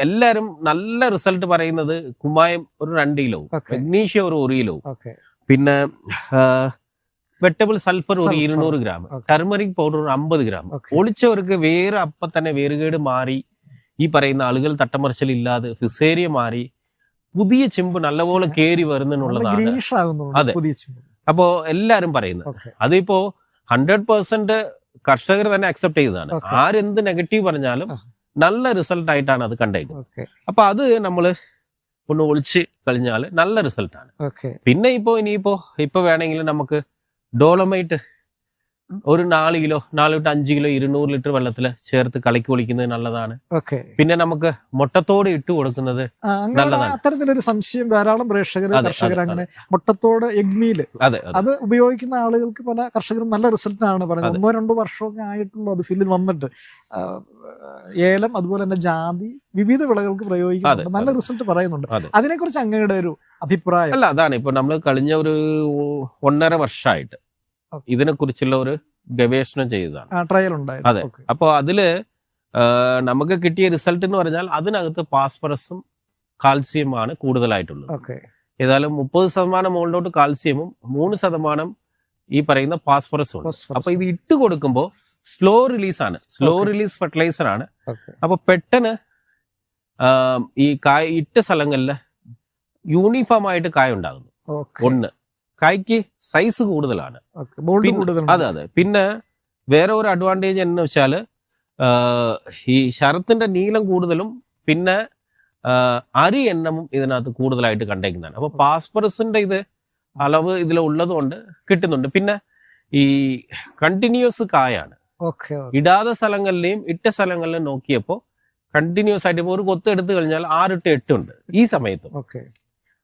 എല്ലാരും നല്ല റിസൾട്ട് പറയുന്നത് കുമ്മായം ഒരു 2 കിലോ, മഗ്നീഷ്യം ഒരു 1 കിലോ, പിന്നെ വെട്ടബിൾ സൾഫർ ഒരു 200 ഗ്രാം, ടർമറിക് പൗഡർ ഒരു 50 ഗ്രാം. ഒളിച്ചവർക്ക് വേറെ അപ്പൊ തന്നെ വേറുകേട് മാറി, ഈ പറയുന്ന ആളുകൾ തട്ടമറിച്ചലില്ലാതെ ഫിസേരിയ മാറി പുതിയ ചിമ്പ് നല്ലപോലെ കേറി വരുന്നുള്ളതാണ്. അതെ, അപ്പോ എല്ലാരും പറയുന്നത് അതിപ്പോ 100% കർഷകർ തന്നെ അക്സെപ്റ്റ് ചെയ്തതാണ്. ആരെന്ത് നെഗറ്റീവ് പറഞ്ഞാലും നല്ല റിസൾട്ട് ആയിട്ടാണ് അത് കണ്ടേക്കുന്നത്. അപ്പൊ അത് നമ്മള് ഒന്ന് ഒളിച്ച് കഴിഞ്ഞാൽ നല്ല റിസൾട്ടാണ്. പിന്നെ ഇപ്പൊ വേണമെങ്കിൽ നമുക്ക് ഡോളമൈറ്റ് ഒരു 4 കിലോ 4-5 കിലോ 200 ലിറ്റർ വെള്ളത്തിൽ ചേർത്ത് കലക്കി ഒളിക്കുന്നത് നല്ലതാണ്. പിന്നെ നമുക്ക് മുട്ടത്തോട് ഇട്ട് കൊടുക്കുന്നത് നല്ലതാണ്. അത്തരത്തിലൊരു സംശയം ധാരാളം കർഷകർ അങ്ങനെ മുട്ടത്തോട് എഗ്മീല് അത് ഉപയോഗിക്കുന്ന ആളുകൾക്ക് പല കർഷകരും നല്ല റിസൾട്ടാണ് പറയുന്നത്. 1-2 വർഷമൊക്കെ ആയിട്ടുള്ളൂ അത് ഫില്ലിൽ വന്നിട്ട്. ഏലം അതുപോലെ തന്നെ ജാതി വിവിധ വിളകൾക്ക് പ്രയോഗിക്കുന്നുണ്ട്, നല്ല റിസൾട്ട് പറയുന്നുണ്ട്. അതിനെക്കുറിച്ച് അങ്ങയുടെ ഒരു അഭിപ്രായം? അല്ല, അതാണ് ഇപ്പൊ നമ്മൾ കഴിഞ്ഞ ഒരു 1.5 വർഷമായിട്ട് ഇതിനെ കുറിച്ചുള്ള ഒരു ഗവേഷണം ചെയ്തതാണ്, ട്രയൽ ഉണ്ടായിരുന്നു. അതെ. അപ്പൊ അതില് നമുക്ക് കിട്ടിയ റിസൾട്ട് എന്ന് പറഞ്ഞാൽ അതിനകത്ത് ഫാസ്ഫറസും കാൽസ്യമാണ് കൂടുതലായിട്ടുള്ളത്. ഏതായാലും 30% മുകളിലോട്ട് കാൽസ്യമും 3% ഈ പറയുന്ന ഫാസ്ഫറസും ഉണ്ട്. അപ്പൊ ഇത് ഇട്ട് കൊടുക്കുമ്പോൾ സ്ലോ റിലീസ് ഫെർട്ടിലൈസർ ആണ്. അപ്പൊ പെട്ടെന്ന് ഈ കായ് ഇട്ട സ്ഥലങ്ങളിൽ യൂണിഫോം ആയിട്ട് കായ ഉണ്ടാകുന്നു. ഒന്ന് കായ്ക്ക് സൈസ് കൂടുതലാണ്. ബോൾഡ് കൂടുതലാണ്. അതെ. പിന്നെ വേറെ ഒരു അഡ്വാൻറ്റേജ് എന്ന് വെച്ചാൽ ഈ ശരത്തിന്റെ നീളം കൂടുതലും പിന്നെ അരി എണ്ണമും ഇതിനകത്ത് കൂടുതലായിട്ട് കണ്ടേക്കുന്നതാണ്. അപ്പൊ പാസ്പറസിന്റെ ഇത് അളവ് ഇതിൽ ഉള്ളതുകൊണ്ട് കിട്ടുന്നുണ്ട്. പിന്നെ ഈ കണ്ടിന്യൂസ് കായാണ്. ഇടാത്ത സ്ഥലങ്ങളിലെയും ഇട്ട സ്ഥലങ്ങളിലും നോക്കിയപ്പോൾ കണ്ടിന്യൂസ് ആയിട്ട് ഇപ്പോൾ ഒരു കൊത്ത് എടുത്തു കഴിഞ്ഞാൽ 6 to 8 ഉണ്ട് ഈ സമയത്തും.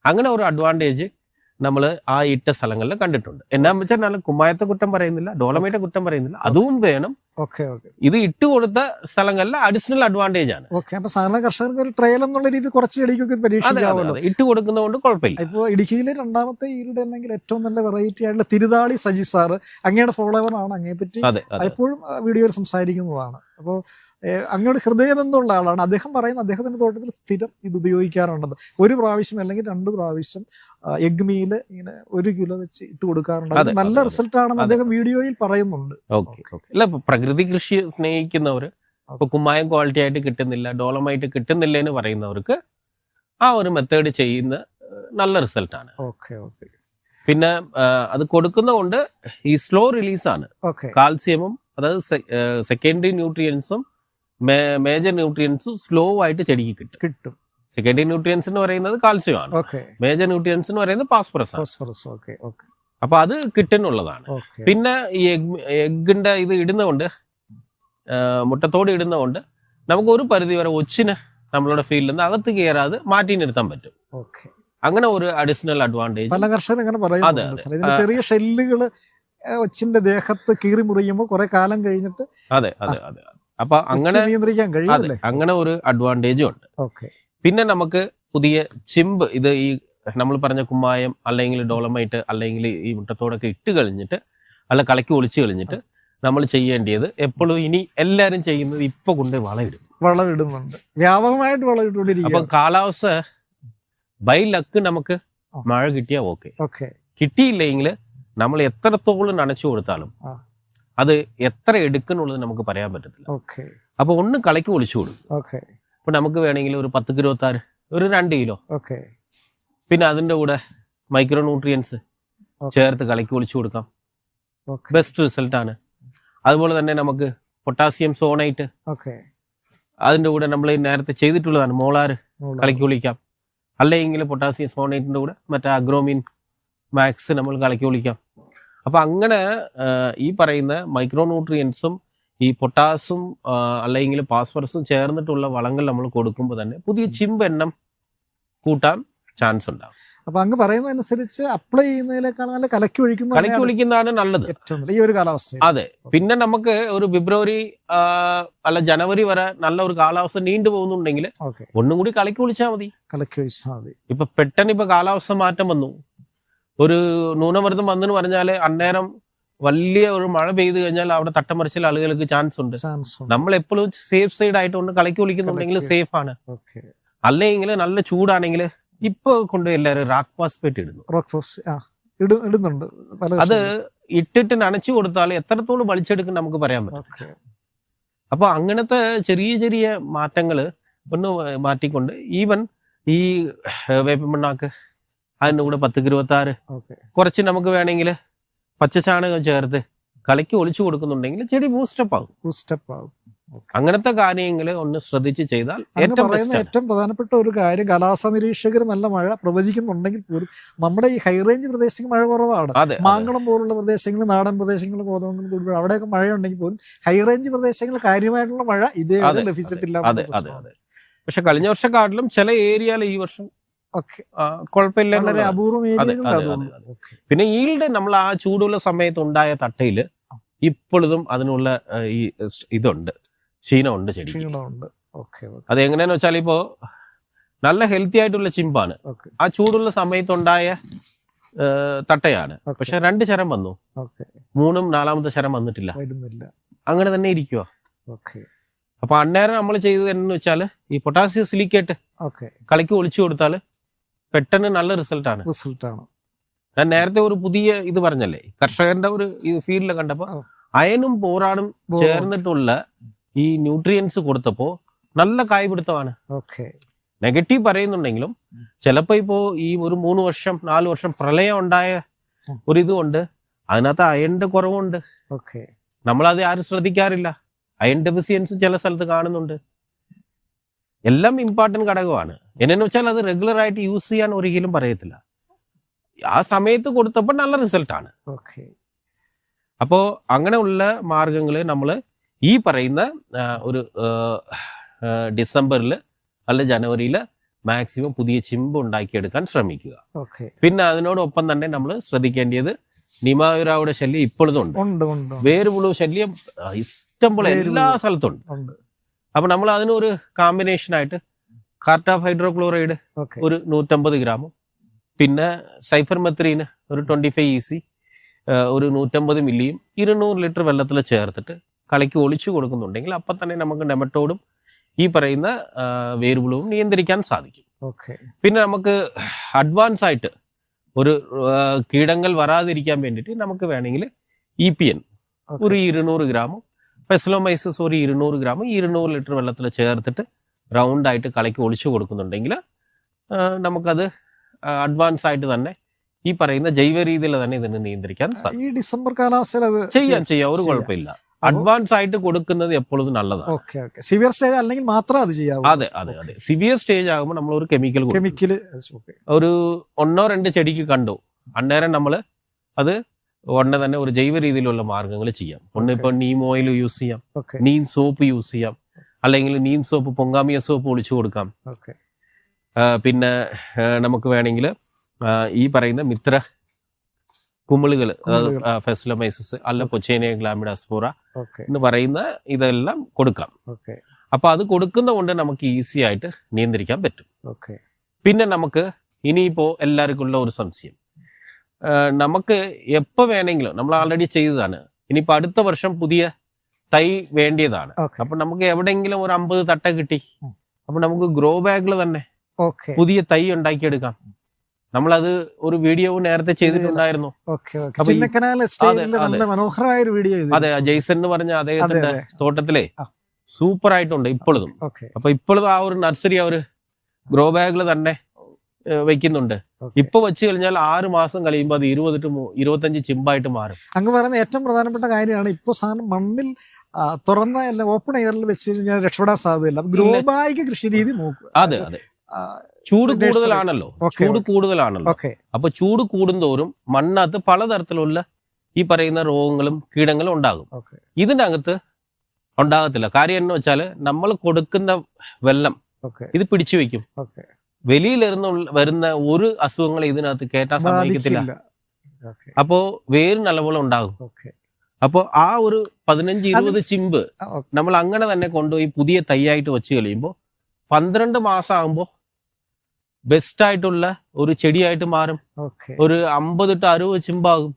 അങ്ങനെ ഒരു അഡ്വാൻറ്റേജ് നമ്മൾ ആ ഇട്ട സ്ഥലങ്ങളിൽ കണ്ടിട്ടുണ്ട്. എന്നാന്ന് വെച്ചാൽ നല്ല കുമ്മായത്തെ കുറ്റം പറയുന്നില്ല, ഡോളമൈറ്റെ കുറ്റം പറയുന്നില്ല, അതും വേണം. ഇത് ഇട്ട് കൊടുത്ത സ്ഥലങ്ങളിൽ അഡീഷണൽ അഡ്വാൻറ്റേജ് ആണ്. അപ്പൊ സാധാരണ കർഷകർക്ക് ഒരു ട്രയൽ എന്നുള്ള രീതി കുറച്ച് ചെടിക്കൊക്കെ പരീക്ഷിക്കാമല്ലോ. ഇട്ട് കൊടുക്കുന്നതുകൊണ്ട് കുഴപ്പമില്ല. ഇപ്പോൾ ഇടുക്കിയിലെ രണ്ടാമത്തെ ഈരുടെ അല്ലെങ്കിൽ ഏറ്റവും നല്ല വെറൈറ്റി ആയിട്ടുള്ള തിരുതാളി സജി സാറ് അങ്ങയുടെ ഫോളോവർ ആണ്, അങ്ങയെ പറ്റി എപ്പോഴും വീഡിയോയിൽ സംസാരിക്കുന്നതാണ്. അപ്പോൾ അങ്ങയുടെ ഹൃദയബന്ധമുള്ള ആളാണ്. അദ്ദേഹം പറയുന്നത് അദ്ദേഹത്തിന്റെ തോട്ടത്തിൽ സ്ഥിരം ഇത് ഉപയോഗിക്കാറുണ്ടെന്ന്. ഒരു പ്രാവശ്യം അല്ലെങ്കിൽ 2 പ്രാവശ്യം എഗ് മീല് ഇങ്ങനെ 1 കിലോ വെച്ച് ഇട്ട് കൊടുക്കാറുണ്ട്. അത് നല്ല റിസൾട്ട് ആണെന്ന് അദ്ദേഹം വീഡിയോയിൽ പറയുന്നുണ്ട്. അല്ല, പ്രകൃതി കൃഷി സ്നേഹിക്കുന്നവര് ഇപ്പൊ കുമ്മായം ക്വാളിറ്റി ആയിട്ട് കിട്ടുന്നില്ല, ഡോളമൈറ്റ് കിട്ടുന്നില്ല എന്ന് പറയുന്നവർക്ക് ആ ഒരു മെത്തേഡ് ചെയ്യുന്ന നല്ല റിസൾട്ടാണ്. പിന്നെ അത് കൊടുക്കുന്നതുകൊണ്ട് ഈ സ്ലോ റിലീസാണ്. കാൽസ്യമും അതായത് സെക്കൻഡറി ന്യൂട്രിയൻസും മേജർ ന്യൂട്രിയൻസും സ്ലോ ആയിട്ട് ചെടിക്ക് കിട്ടും. സെക്കൻഡറി ന്യൂട്രിയൻസ് എന്ന് പറയുന്നത് കാൽസ്യമാണ്, മേജർ ന്യൂട്രിയൻസ് എന്ന് പറയുന്നത് ഫോസ്ഫറസ്. അപ്പൊ അത് കിട്ടുന്നുള്ളതാണ്. പിന്നെ ഈ എഗ്ഗിന്റെ ഇത് ഇടുന്നതുകൊണ്ട്, മുട്ടത്തോട് ഇടുന്നതുകൊണ്ട് നമുക്ക് ഒരു പരിധി വരെ ഒച്ചിന് നമ്മളുടെ ഫീൽഡിൽ നിന്ന് അകത്ത് കയറാതെ മാറ്റി നിർത്താൻ പറ്റും. അങ്ങനെ ഒരു അഡീഷണൽ അഡ്വാൻറ്റേജ് പല കർഷകരും അങ്ങനെ പറയുന്നത്. ചെറിയ ഷെല്ലുകൾ ഒച്ചിന്റെ ദേഹത്ത് കീറി മുറിയുമ്പോൾ കുറെ കാലം കഴിഞ്ഞിട്ട് അതെ അപ്പൊ അങ്ങനെ നിയന്ത്രിക്കാൻ കഴിയും. അങ്ങനെ ഒരു അഡ്വാൻറ്റേജും ഉണ്ട്. പിന്നെ നമുക്ക് പുതിയ ചിമ്പ്, ഇത് ഈ നമ്മൾ പറഞ്ഞ കുമ്മായം അല്ലെങ്കിൽ ഡോളമൈറ്റ് അല്ലെങ്കിൽ ഈ മുട്ടത്തോടൊക്കെ ഇട്ട് കഴിഞ്ഞിട്ട് അല്ല കലക്കി ഒളിച്ചു കഴിഞ്ഞിട്ട് നമ്മൾ ചെയ്യേണ്ടത് എപ്പോഴും ഇനി എല്ലാരും ചെയ്യുന്നത് ഇപ്പൊ കൊണ്ട് വളമിടുന്നുണ്ട്, വ്യാപകമായിട്ട് വളമിട്ടുകൊണ്ടിരിക്കും. അപ്പൊ കാലാവസ്ഥ ബൈ ലക്ക് നമുക്ക് മഴ കിട്ടിയാൽ ഓക്കെ, കിട്ടിയില്ലെങ്കിൽ നമ്മൾ എത്രത്തോളം നനച്ചു കൊടുത്താലും അത് എത്ര എടുക്കുന്നുള്ളത് നമുക്ക് പറയാൻ പറ്റത്തില്ല. അപ്പൊ ഒന്ന് കളക്കി ഒളിച്ചു കൊടുക്കും. ഇപ്പൊ നമുക്ക് വേണമെങ്കിൽ ഒരു 10 കിലോ ഒരു 2 കിലോ, പിന്നെ അതിന്റെ കൂടെ മൈക്രോ ന്യൂട്രിയൻസ് ചേർത്ത് കളക്കി ഒളിച്ചു കൊടുക്കാം. ബെസ്റ്റ് റിസൾട്ട് ആണ്. അതുപോലെ തന്നെ നമുക്ക് പൊട്ടാസ്യം സോണൈറ്റ് അതിന്റെ കൂടെ നമ്മൾ നേരത്തെ ചെയ്തിട്ടുള്ളതാണ്, മോളാർ കളക്കി ഒളിക്കാം. അല്ലെങ്കിൽ പൊട്ടാസ്യം സോണൈറ്റിന്റെ കൂടെ മറ്റേ അഗ്രോമിൻ മാക്സ് നമ്മൾ കളക്കി ഒളിക്കാം. അപ്പൊ അങ്ങനെ ഈ പറയുന്ന മൈക്രോ ന്യൂട്രിയൻസും ഈ പൊട്ടാസും അല്ലെങ്കിൽ ഫോസ്ഫറസും ചേർന്നിട്ടുള്ള വളങ്ങൾ നമ്മൾ കൊടുക്കുമ്പോൾ തന്നെ പുതിയ ചിമ്പ് എണ്ണം കൂട്ടാൻ ചാൻസ് ഉണ്ടാവും. അപ്പൊ അങ്ങ് പറയുന്നതനുസരിച്ച് അപ്ലൈ ചെയ്യുന്നതിലേക്കാൾ നല്ല കലക്കി ഒഴിക്കുന്നതാണ് നല്ലത് ഈ ഒരു കാലാവസ്ഥ. അതെ. പിന്നെ നമുക്ക് ഒരു ഫെബ്രുവരി അല്ല ജനുവരി വരെ നല്ല ഒരു കാലാവസ്ഥ നീണ്ടു പോകുന്നുണ്ടെങ്കിൽ ഒന്നും കൂടി കലക്കി ഒഴിച്ചാൽ മതി. ഇപ്പൊ പെട്ടെന്ന് ഇപ്പൊ കാലാവസ്ഥ മാറ്റം വന്നു, ഒരു ന്യൂനമർദ്ദം വന്നെന്ന് പറഞ്ഞാല് അന്നേരം വലിയ ഒരു മഴ പെയ്തു കഴിഞ്ഞാൽ അവിടെ തട്ടമറിച്ചിൽ ആളുകൾക്ക് ചാൻസ് ഉണ്ട്. നമ്മൾ എപ്പോഴും സേഫ് സൈഡ് ആയിട്ട് കളക്കി ഒളിക്കുന്നുണ്ടെങ്കിൽ സേഫ് ആണ്. അല്ലെങ്കിൽ നല്ല ചൂടാണെങ്കിൽ ഇപ്പൊ കൊണ്ട് എല്ലാവരും റാക്ക് ഫാസ്ഫേറ്റ് ഇടുന്നുണ്ട്. അത് ഇട്ടിട്ട് നനച്ചു കൊടുത്താൽ എത്രത്തോളം വലിച്ചെടുക്കും നമുക്ക് പറയാൻ പറ്റും. അപ്പൊ അങ്ങനത്തെ ചെറിയ ചെറിയ മാറ്റങ്ങള് ഒന്ന് മാറ്റിക്കൊണ്ട് ഈവൻ ഈ വേപ്പിമണ്ണാക്ക് അതിൻ്റെ കൂടെ 10-26 കുറച്ച് നമുക്ക് വേണമെങ്കിൽ പച്ചച്ചാണകം ചേർത്ത് കളക്കി ഒളിച്ചു കൊടുക്കുന്നുണ്ടെങ്കിൽ ചെടി ബൂസ്റ്റപ്പ് ആകും. അങ്ങനത്തെ കാര്യങ്ങൾ ഒന്ന് ശ്രദ്ധിച്ച് ചെയ്താൽ ഏറ്റവും പ്രധാനപ്പെട്ട ഒരു കാര്യം, കാലാവസ്ഥാ നിരീക്ഷകർ നല്ല മഴ പ്രവചിക്കുന്നുണ്ടെങ്കിൽ പോലും നമ്മുടെ ഈ ഹൈ റേഞ്ച് പ്രദേശങ്ങളിൽ മഴ കുറവാണ്. മാങ്കളം പോലുള്ള പ്രദേശങ്ങൾ, നാടൻ പ്രദേശങ്ങൾ, കോതമംഗലം, അവിടെയൊക്കെ മഴയുണ്ടെങ്കിൽ പോലും ഹൈ റേഞ്ച് പ്രദേശങ്ങളിൽ കാര്യമായിട്ടുള്ള മഴ ഇതേ ലഭിച്ചിട്ടില്ല. പക്ഷെ കഴിഞ്ഞ വർഷക്കാട്ടിലും ചില ഏരിയയിൽ ഈ വർഷം കുഴപ്പമില്ല. പിന്നെ ഈൽഡ് നമ്മൾ ആ ചൂടുള്ള സമയത്ത് ഉണ്ടായ തട്ടയില് ഇപ്പോഴും അതിനുള്ള ഈ ഇതുണ്ട്, ക്ഷീണമുണ്ട് ചെടി. അത് എങ്ങനെയാന്ന് വെച്ചാൽ ഇപ്പോ നല്ല ഹെൽത്തി ആയിട്ടുള്ള ചിമ്പാണ്, ആ ചൂടുള്ള സമയത്തുണ്ടായ തട്ടയാണ്. പക്ഷെ 2 ശരം വന്നു, 3ാം 4ാമത്തെ ശരം വന്നിട്ടില്ല, അങ്ങനെ തന്നെ ഇരിക്കുക. അപ്പൊ അന്നേരം നമ്മൾ ചെയ്തത് എന്ന് വെച്ചാൽ ഈ പൊട്ടാസ്യം സിലിക്കേറ്റ് കളക്കി ഒളിച്ചു കൊടുത്താൽ പെട്ടെന്ന് നല്ല റിസൾട്ടാണ്. ഞാൻ നേരത്തെ ഒരു പുതിയ ഇത് പറഞ്ഞല്ലേ, കർഷകന്റെ ഒരു ഫീൽഡിൽ കണ്ടപ്പോ അയനും ബോറാണും ചേർന്നിട്ടുള്ള ഈ ന്യൂട്രിയൻസ് കൊടുത്തപ്പോ നല്ല കായ്പിടുത്തമാണ്. നെഗറ്റീവ് പറയുന്നുണ്ടെങ്കിലും ചിലപ്പോ ഇപ്പോ ഈ ഒരു 3 വർഷം 4 വർഷം പ്രളയം ഉണ്ടായ ഒരു ഇതുകൊണ്ട് അതിനകത്ത് അയണിന്റെ കുറവുണ്ട്. ഓക്കെ. നമ്മളത് ആരും ശ്രദ്ധിക്കാറില്ല. അയൺ ഡെഫിഷ്യൻസി ചില സ്ഥലത്ത് കാണുന്നുണ്ട്. എല്ലാം ഇമ്പോർട്ടന്റ് ഘടകമാണ്. എന്നു വെച്ചാൽ അത് റെഗുലർ ആയിട്ട് യൂസ് ചെയ്യാൻ ഒരിക്കലും പറയത്തില്ല. ആ സമയത്ത് കൊടുത്തപ്പോൾ നല്ല റിസൾട്ടാണ്. ഓക്കെ. അപ്പോൾ അങ്ങനെയുള്ള മാർഗങ്ങൾ നമ്മൾ ഈ പറയുന്ന ഒരു ഡിസംബറിൽ അല്ല ജനുവരിയിൽ മാക്സിമം പുതിയ ചിമ്പ് ഉണ്ടാക്കിയെടുക്കാൻ ശ്രമിക്കുക. ഓക്കെ. പിന്നെ അതിനോടൊപ്പം തന്നെ നമ്മൾ ശ്രദ്ധിക്കേണ്ടത് നിമായുരായുടെ ശല്യം ഇപ്പോഴും ഉണ്ട്. വേരുപുഴു ശല്യം ഇഷ്ടം പോലെ എല്ലാ സ്ഥലത്തും ഉണ്ട്. അപ്പൊ നമ്മൾ അതിനൊരു കോമ്പിനേഷനായിട്ട് കാർട്ടാഫ് ഹൈഡ്രോക്ലോറൈഡ് ഒരു 150 ഗ്രാമും പിന്നെ സൈഫർമെത്രീന് ഒരു 25 EC ഒരു 150 മില്ലിയും 200 ലിറ്റർ വെള്ളത്തിൽ ചേർത്തിട്ട് കളിക്ക് ഒളിച്ചു കൊടുക്കുന്നുണ്ടെങ്കിൽ അപ്പം തന്നെ നമുക്ക് നെമറ്റോഡും ഈ പറയുന്ന വേരുപുളുവും നിയന്ത്രിക്കാൻ സാധിക്കും. പിന്നെ നമുക്ക് അഡ്വാൻസ് ആയിട്ട് ഒരു കീടങ്ങൾ വരാതിരിക്കാൻ വേണ്ടിയിട്ട് നമുക്ക് വേണമെങ്കിൽ EPN ഒരു 200 ഗ്രാമും ഫെസ്ലോമൈസസ് ഒരു 200 ഗ്രാമും 200 ലിറ്റർ വെള്ളത്തിൽ ചേർത്തിട്ട് റൗണ്ടായിട്ട് കളിക്ക് ഒളിച്ചു കൊടുക്കുന്നുണ്ടെങ്കിൽ നമുക്കത് അഡ്വാൻസ് ആയിട്ട് തന്നെ ഈ പറയുന്ന ജൈവ രീതിയിൽ തന്നെ ഇതിനെ നിയന്ത്രിക്കാൻ സാധിക്കും. ഈ ഡിസംബർ കാലാവസ്ഥയിൽ ചെയ്യാം, ഒരു കുഴപ്പമില്ല. അഡ്വാൻസ് ആയിട്ട് കൊടുക്കുന്നത് എപ്പോഴും നല്ലതാണ്. സിവിയർ സ്റ്റേജ് അല്ലെങ്കിൽ മാത്രം അത് ചെയ്യാം. അതെ. സിവിയർ സ്റ്റേജ് ആകുമ്പോൾ നമ്മൾ ഒരു കെമിക്കൽ ഒരു 1-2 ചെടിക്ക് കണ്ടു അന്നേരം നമ്മൾ അത് ഉടനെ തന്നെ ഒരു ജൈവ രീതിയിലുള്ള മാർഗങ്ങൾ ചെയ്യാം. ഇപ്പൊ നീം ഓയിൽ യൂസ് ചെയ്യാം, നീം സോപ്പ് യൂസ് ചെയ്യാം, അല്ലെങ്കിൽ നീം സോപ്പ് പൊങ്കാമിയ സോപ്പ് ഒളിച്ചു കൊടുക്കാം. പിന്നെ നമുക്ക് വേണമെങ്കിൽ ഈ പറയുന്ന മിത്ര കുമിളുകൾ ഫെസ്ലമൈസസ് അല്ല പൊച്ചേനിയ ഗ്ലാമിഡ സ്പോറ എന്ന് പറയുന്ന ഇതെല്ലാം കൊടുക്കാം. അപ്പൊ അത് കൊടുക്കുന്ന കൊണ്ട് നമുക്ക് ഈസി ആയിട്ട് നിയന്ത്രിക്കാൻ പറ്റും. പിന്നെ നമുക്ക് ഇനിയിപ്പോ എല്ലാവർക്കും ഉള്ള ഒരു സംശയം, നമുക്ക് എപ്പോ വേണമെങ്കിലും നമ്മൾ ആൾറെഡി ചെയ്തതാണ്, ഇനിയിപ്പോ അടുത്ത വർഷം പുതിയ തൈ വേണ്ടിയതാണ്. അപ്പൊ നമുക്ക് എവിടെയെങ്കിലും ഒരു 50 തട്ട കിട്ടി, അപ്പൊ നമുക്ക് ഗ്രോ ബാഗിൽ തന്നെ പുതിയ തൈ ഉണ്ടാക്കിയെടുക്കാം. നമ്മളത് ഒരു വീഡിയോ നേരത്തെ ചെയ്തിട്ടുണ്ടായിരുന്നു. മനോഹരമായ ഒരു വീഡിയോ. അതെ, ജെയ്സൺ എന്ന് പറഞ്ഞ അദ്ദേഹത്തിന്റെ തോട്ടത്തിലെ സൂപ്പർ ആയിട്ടുണ്ട് ഇപ്പോഴും. അപ്പൊ ഇപ്പോഴും ആ ഒരു നഴ്സറി ആ ഒരു ഗ്രോ ബാഗിൽ തന്നെ വെക്കുന്നുണ്ട്. ഇപ്പൊ വെച്ച് കഴിഞ്ഞാൽ 6 മാസം കഴിയുമ്പോൾ അത് 20 to 25 ചിമ്പായിട്ട് മാറും. അങ്ങ് പറയുന്ന ഏറ്റവും പ്രധാനപ്പെട്ട കാര്യമാണ്. ഇപ്പൊ സാധനം മണ്ണിൽ തുറന്ന ഓപ്പൺ എയറിൽ വെച്ച് കഴിഞ്ഞാൽ രക്ഷപ്പെടാൻ സാധ്യതയില്ല. ഗ്രോ ബാഗ് കൃഷി രീതി നോക്കുക. അതെ. ചൂട് കൂടുതലാണല്ലോ. അപ്പൊ ചൂട് കൂടുന്തോറും മണ്ണകത്ത് പലതരത്തിലുള്ള ഈ പറയുന്ന രോഗങ്ങളും കീടങ്ങളും ഉണ്ടാകും. ഇതിനകത്ത് ഉണ്ടാകത്തില്ല. കാര്യം എന്ന് വെച്ചാൽ നമ്മൾ കൊടുക്കുന്ന വെള്ളം ഇത് പിടിച്ചു വെക്കും. വെളിയിലിരുന്ന് വരുന്ന ഒരു അസുഖങ്ങൾ ഇതിനകത്ത് കയറ്റാൻ സമ്മതിക്കത്തില്ല. അപ്പോ വേര് നല്ലപോലെ ഉണ്ടാകും. അപ്പോ ആ ഒരു 15-20 ചിമ്പ് നമ്മൾ അങ്ങനെ തന്നെ കൊണ്ടുപോയി പുതിയ തൈയായിട്ട് വെച്ച് കഴിയുമ്പോൾ 12 മാസം ആകുമ്പോൾ ബെസ്റ്റ് ആയിട്ടുള്ള ഒരു ചെടിയായിട്ട് മാറും. ഒരു 50 to 60 ചിമ്പാകും.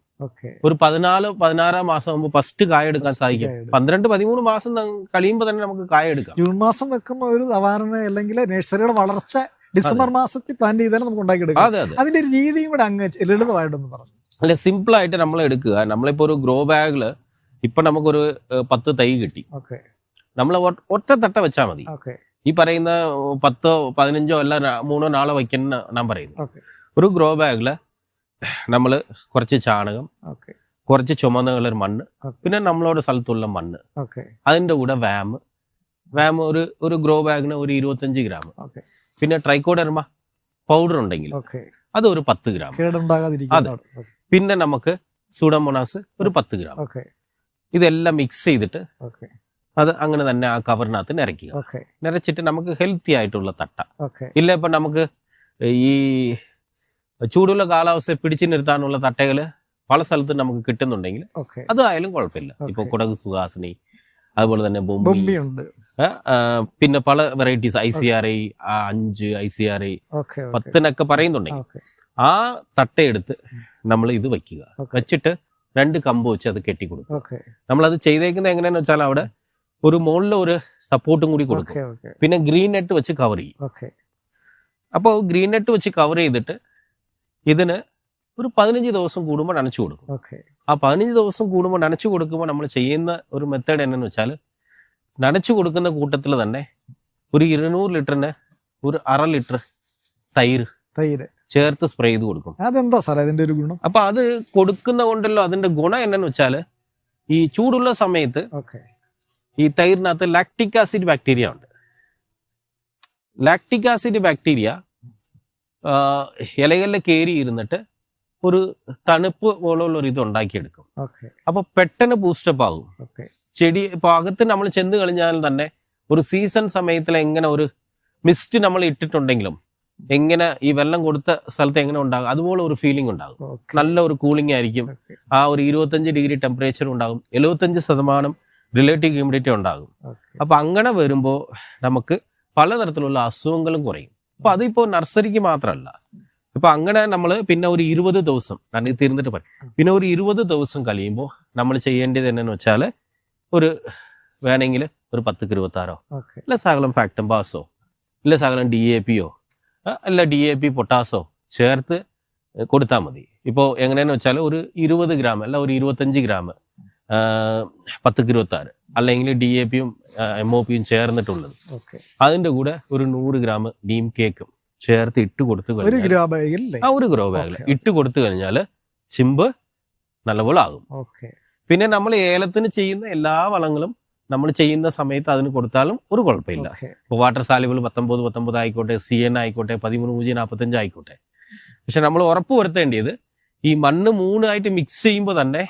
ഒരു 14-16 മാസം ആകുമ്പോൾ ഫസ്റ്റ് കായ എടുക്കാൻ സാധിക്കും. 12-13 മാസം കഴിയുമ്പോൾ തന്നെ നമുക്ക് കായ എടുക്കാം. ജൂൺ മാസം വെക്കുമ്പോൾ ഒരു സാധാരണ അല്ലെങ്കിൽ നഴ്സറിയുടെ വളർച്ച ഡിസംബർ മാസത്തിൽ പ്ലാൻ ചെയ്താലും നമുക്ക് ഉണ്ടാക്കിയെടുക്കാം. അതിന്റെ രീതിയും കൂടെ അങ്ങ് ലളിതമായിട്ടൊന്ന് പറഞ്ഞു. അല്ലെ, സിമ്പിൾ ആയിട്ട് നമ്മൾ എടുക്കുക. നമ്മളിപ്പോ ഒരു ഗ്രോ ബാഗില് ഇപ്പൊ നമുക്കൊരു 10 തൈ കിട്ടി. നമ്മൾ ഒറ്റ തട്ട വെച്ചാൽ മതി. ഈ പറയുന്ന 10, 15 അല്ല 3, 4 വയ്ക്കുന്ന ഞാൻ പറയുന്നു. ഒരു ഗ്രോ ബാഗില് നമ്മള് കുറച്ച് ചാണകം, കുറച്ച് ചുമന്ന കളർ മണ്ണ്, പിന്നെ നമ്മളോട് സ്ഥലത്തുള്ള മണ്ണ്, അതിന്റെ കൂടെ വാം ഒരു ഗ്രോ ബാഗിന് ഒരു 25 ഗ്രാം, പിന്നെ ട്രൈക്കോഡെർമ പൗഡർ ഉണ്ടെങ്കിൽ അത് ഒരു 10 ഗ്രാം. അതെ. പിന്നെ നമുക്ക് സൂഡോമോണാസ് ഒരു 10 ഗ്രാം. ഇതെല്ലാം മിക്സ് ചെയ്തിട്ട് അത് അങ്ങനെ തന്നെ ആ കവറിനകത്ത് നിറയ്ക്കുക. നിറച്ചിട്ട് നമുക്ക് ഹെൽത്തി ആയിട്ടുള്ള തട്ട. ഇല്ല ഇപ്പൊ നമുക്ക് ഈ ചൂടുള്ള കാലാവസ്ഥ പിടിച്ചു നിർത്താനുള്ള തട്ടകള് പല സ്ഥലത്തും നമുക്ക് കിട്ടുന്നുണ്ടെങ്കിൽ അതായാലും കുഴപ്പമില്ല. ഇപ്പൊ കുടക് സുഹാസിനി, അതുപോലെ തന്നെ ബൊമ്പി ഉണ്ട്, പിന്നെ പല വെറൈറ്റീസ് ICRI 5, ICRI 10 പറയുന്നുണ്ടെങ്കിൽ ആ തട്ടയെടുത്ത് നമ്മൾ ഇത് വെക്കുക. വെച്ചിട്ട് 2 കമ്പ് വെച്ച് അത് കെട്ടിക്കൊടുക്കും. നമ്മളത് ചെയ്തേക്കുന്നത് എങ്ങനെയാന്ന് വെച്ചാൽ അവിടെ ഒരു മുകളിൽ ഒരു സപ്പോർട്ടും കൂടി കൊടുക്കും. പിന്നെ ഗ്രീൻ നെറ്റ് വെച്ച് കവർ ചെയ്യും. അപ്പോൾ ഗ്രീൻ നെറ്റ് വെച്ച് കവർ ചെയ്തിട്ട് ഇതിന് ഒരു 15 ദിവസം കൂടുമ്പോൾ നനച്ചു കൊടുക്കും. ആ 15 ദിവസം കൂടുമ്പോൾ നനച്ചു കൊടുക്കുമ്പോൾ നമ്മൾ ചെയ്യുന്ന ഒരു മെത്തേഡ് എന്നു വെച്ചാൽ നനച്ചു കൊടുക്കുന്ന കൂട്ടത്തിൽ തന്നെ ഒരു 200 ലിറ്ററിന് ഒരു 1/2 ലിറ്റർ തൈര് ചേർത്ത് സ്പ്രേ ചെയ്ത് കൊടുക്കും. അതെന്താ സാർ അതിന്റെ ഒരു ഗുണം? അപ്പൊ അത് കൊടുക്കുന്ന കൊണ്ടല്ലോ അതിന്റെ ഗുണം എന്നാന്ന് വെച്ചാൽ ഈ ചൂടുള്ള സമയത്ത് ഈ തൈരിനകത്ത് ലാക്റ്റിക് ആസിഡ് ബാക്ടീരിയ ഉണ്ട്. ലാക്റ്റിക് ആസിഡ് ബാക്ടീരിയ ഇലകളിൽ കയറി ഇരുന്നിട്ട് ഒരു തണുപ്പ് പോലുള്ള ഒരു ഇത് ഉണ്ടാക്കിയെടുക്കും. അപ്പൊ പെട്ടെന്ന് ബൂസ്റ്റപ്പ് ആകും ചെടി. ഇപ്പൊ അകത്ത് നമ്മൾ ചെന്ന് കഴിഞ്ഞാൽ തന്നെ ഒരു സീസൺ സമയത്തിൽ എങ്ങനെ ഒരു മിസ്റ്റ് നമ്മൾ ഇട്ടിട്ടുണ്ടെങ്കിലും എങ്ങനെ ഈ വെള്ളം കൊടുത്ത സ്ഥലത്ത് എങ്ങനെ ഉണ്ടാകും അതുപോലെ ഒരു ഫീലിംഗ് ഉണ്ടാകും. നല്ല ഒരു കൂളിംഗ് ആയിരിക്കും. ആ ഒരു 25 ഡിഗ്രി ടെമ്പറേച്ചർ ഉണ്ടാകും. 75% റിലേറ്റീവ് ഹ്യൂമിഡിറ്റി ഉണ്ടാകും. അപ്പൊ അങ്ങനെ വരുമ്പോൾ നമുക്ക് പലതരത്തിലുള്ള അസുഖങ്ങളും കുറയും. അപ്പൊ അതിപ്പോ നഴ്സറിക്ക് മാത്രമല്ല. ഇപ്പൊ അങ്ങനെ നമ്മൾ പിന്നെ ഒരു 20 ദിവസം ഞാൻ ഇത് തീർന്നിട്ട് പറയും. പിന്നെ ഒരു 20 ദിവസം കഴിയുമ്പോൾ നമ്മൾ ചെയ്യേണ്ടത് എന്നു വെച്ചാൽ ഒരു വേണമെങ്കിൽ ഒരു 10-26 അല്ല ശകലം ഫാക്ടം പാസോ ഇല്ല ശകലം DAPയോ അല്ല DAP പൊട്ടാസോ ചേർത്ത് കൊടുത്താൽ മതി. ഇപ്പോൾ എങ്ങനെയാന്ന് വെച്ചാൽ ഒരു 20 ഗ്രാം അല്ല ഒരു 25 ഗ്രാം 10-26 അല്ലെങ്കിൽ DAPയും MOPയും ചേർന്നിട്ടുള്ളത്. അതിന്റെ കൂടെ ഒരു 100 ഗ്രാം നീം കേക്കും ചേർത്ത് ഇട്ട് കൊടുത്തു കഴിഞ്ഞാൽ ഒരു ഗ്രോ ബാഗിൽ ഇട്ട് കൊടുത്തു കഴിഞ്ഞാൽ ചിമ്പ് നല്ലപോലെ ആകും. പിന്നെ നമ്മൾ ഏലത്തിന് ചെയ്യുന്ന എല്ലാ വളങ്ങളും നമ്മൾ ചെയ്യുന്ന സമയത്ത് അതിന് കൊടുത്താലും ഒരു കുഴപ്പമില്ല. ഇപ്പോൾ വാട്ടർ സാല്യുബിൾ 19 ആയിക്കോട്ടെ, CN ആയിക്കോട്ടെ, 13-45 ആയിക്കോട്ടെ. പക്ഷെ നമ്മൾ ഉറപ്പ് വരുത്തേണ്ടത് ഈ മണ്ണ് 3 ആയിട്ട് മിക്സ് ചെയ്യുമ്പോൾ തന്നെ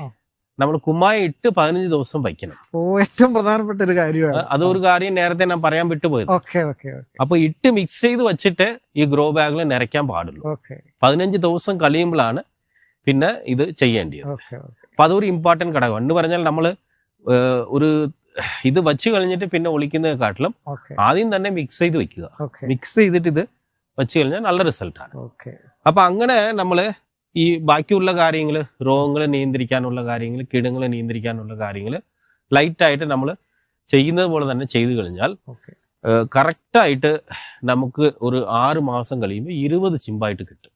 നമ്മൾ കുമ്മായ ഇട്ട് 15 ദിവസം വയ്ക്കണം. ഏറ്റവും പ്രധാനപ്പെട്ട ഒരു കാര്യമാണ്. അതൊരു കാര്യം നേരത്തെ ഞാൻ പറയാൻ വിട്ടുപോയത്. അപ്പൊ ഇട്ട് മിക്സ് ചെയ്ത് വെച്ചിട്ട് ഈ ഗ്രോ ബാഗിൽ നിറയ്ക്കാൻ പാടുള്ളൂ. 15 ദിവസം കഴിയുമ്പോഴാണ് പിന്നെ ഇത് ചെയ്യേണ്ടത്. അപ്പൊ അതൊരു ഇമ്പോർട്ടന്റ് ഘടകം എന്ന് പറഞ്ഞാൽ നമ്മൾ ഒരു ഇത് വച്ച് കഴിഞ്ഞിട്ട് പിന്നെ ഒളിക്കുന്നതിനെക്കാട്ടിലും ആദ്യം തന്നെ മിക്സ് ചെയ്ത് വെക്കുക. മിക്സ് ചെയ്തിട്ട് ഇത് വെച്ച് കഴിഞ്ഞാൽ നല്ല റിസൾട്ടാണ്. അപ്പൊ അങ്ങനെ നമ്മള് ഈ ബാക്കിയുള്ള കാര്യങ്ങൾ, രോഗങ്ങളെ നിയന്ത്രിക്കാനുള്ള കാര്യങ്ങൾ, കീടങ്ങളെ നിയന്ത്രിക്കാനുള്ള കാര്യങ്ങൾ ലൈറ്റായിട്ട് നമ്മൾ ചെയ്യുന്നത് പോലെ തന്നെ ചെയ്തു കഴിഞ്ഞാൽ കറക്റ്റായിട്ട് നമുക്ക് ഒരു 6 മാസം കഴിയുമ്പോൾ 20 ചിമ്പായിട്ട് കിട്ടും.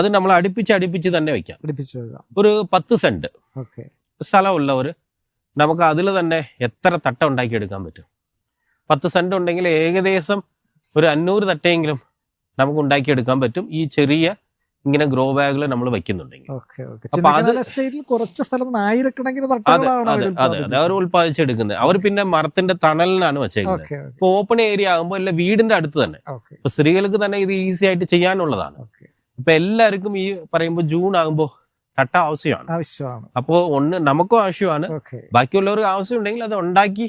അത് നമ്മൾ അടുപ്പിച്ച് തന്നെ വെക്കാം. ഒരു 10 സെന്റ് സ്ഥലമുള്ളവർ നമുക്ക് അതിൽ തന്നെ എത്ര തട്ട ഉണ്ടാക്കിയെടുക്കാൻ പറ്റും? 10 സെന്റ് ഉണ്ടെങ്കിൽ ഏകദേശം ഒരു 500 തട്ടയെങ്കിലും നമുക്ക് ഉണ്ടാക്കിയെടുക്കാൻ പറ്റും ഈ ചെറിയ ഇങ്ങനെ ഗ്രോ ബാഗിൽ നമ്മൾ വെക്കുന്നുണ്ടെങ്കിൽ. അതെ അവർ ഉത്പാദിച്ചെടുക്കുന്നത്. അവർ പിന്നെ മരത്തിന്റെ തണലിനാണ് വെച്ചേക്കുന്നത്. ഇപ്പൊ ഓപ്പൺ ഏരിയ ആകുമ്പോൾ അല്ല വീടിന്റെ അടുത്ത് തന്നെ. ഇപ്പൊ സ്ത്രീകൾക്ക് തന്നെ ഇത് ഈസി ആയിട്ട് ചെയ്യാനുള്ളതാണ്. ഇപ്പൊ എല്ലാവർക്കും ഈ പറയുമ്പോൾ ജൂൺ ആകുമ്പോൾ തട്ട ആവശ്യമാണ്. അപ്പോ നമുക്കും ആവശ്യമാണ്, ബാക്കിയുള്ളവർക്ക് ആവശ്യം ഉണ്ടെങ്കിൽ അത് ഉണ്ടാക്കി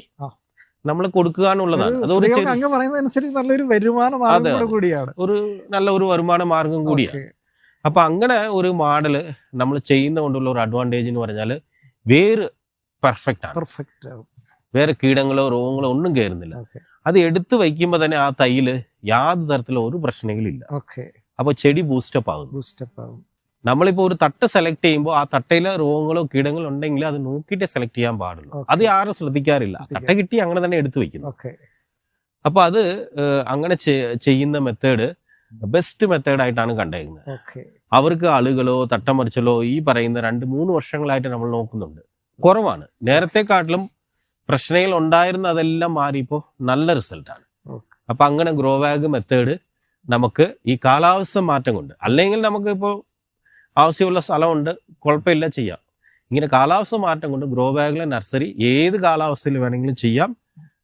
നമ്മൾ കൊടുക്കുക എന്നുള്ളതാണ്. നല്ലൊരു വരുമാന മാർഗം കൂടിയാണ്. ഒരു വരുമാന മാർഗം കൂടിയാണ്. അപ്പൊ അങ്ങനെ ഒരു മോഡല് നമ്മൾ ചെയ്യുന്ന കൊണ്ടുള്ള ഒരു അഡ്വാൻറ്റേജ് എന്ന് പറഞ്ഞാൽ വേര് പെർഫെക്റ്റ് ആണ്. വേറെ കീടങ്ങളോ രോഗങ്ങളോ ഒന്നും കയറുന്നില്ല. അത് എടുത്തു വയ്ക്കുമ്പോ തന്നെ ആ തൈയില് യാതൊരു തരത്തിലുള്ള ഒരു പ്രശ്നങ്ങളും ഇല്ല. അപ്പൊ ചെടി ബൂസ്റ്റപ്പ് ആകും. നമ്മളിപ്പോ ഒരു തട്ട് സെലക്ട് ചെയ്യുമ്പോൾ ആ തട്ടയിലെ രോഗങ്ങളോ കീടങ്ങളോ ഉണ്ടെങ്കിൽ അത് നോക്കിയിട്ട് സെലക്ട് ചെയ്യാൻ പാടുള്ളൂ. അത് ആരും ശ്രദ്ധിക്കാറില്ല. തട്ട കിട്ടി അങ്ങനെ തന്നെ എടുത്തു വെക്കുന്നു. അപ്പൊ അത് അങ്ങനെ ചെയ്യുന്ന മെത്തേഡ് ബെസ്റ്റ് മെത്തേഡായിട്ടാണ് കണ്ടേക്കുന്നത്. അവർക്ക് ആളുകളോ തട്ടമറിച്ചലോ ഈ പറയുന്ന 2-3 വർഷങ്ങളായിട്ട് നമ്മൾ നോക്കുന്നുണ്ട്. കുറവാണ്. നേരത്തെക്കാട്ടിലും പ്രശ്നങ്ങൾ ഉണ്ടായിരുന്ന അതെല്ലാം മാറിയപ്പോൾ നല്ല റിസൾട്ടാണ്. അപ്പൊ അങ്ങനെ ഗ്രോ ബാഗ് മെത്തേഡ് നമുക്ക് ഈ കാലാവസ്ഥ മാറ്റം കൊണ്ട്, അല്ലെങ്കിൽ നമുക്ക് ഇപ്പോൾ ആവശ്യമുള്ള സ്ഥലമുണ്ട്, കുഴപ്പമില്ല, ചെയ്യാം. ഇങ്ങനെ കാലാവസ്ഥ മാറ്റം കൊണ്ട് ഗ്രോ ബാഗിലെ നഴ്സറി ഏത് കാലാവസ്ഥയിൽ വേണമെങ്കിലും ചെയ്യാം.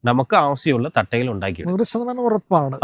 നമുക്ക് ആവശ്യമുള്ള തട്ടയിൽ ഉണ്ടാക്കി 100% ഉറപ്പാണ്.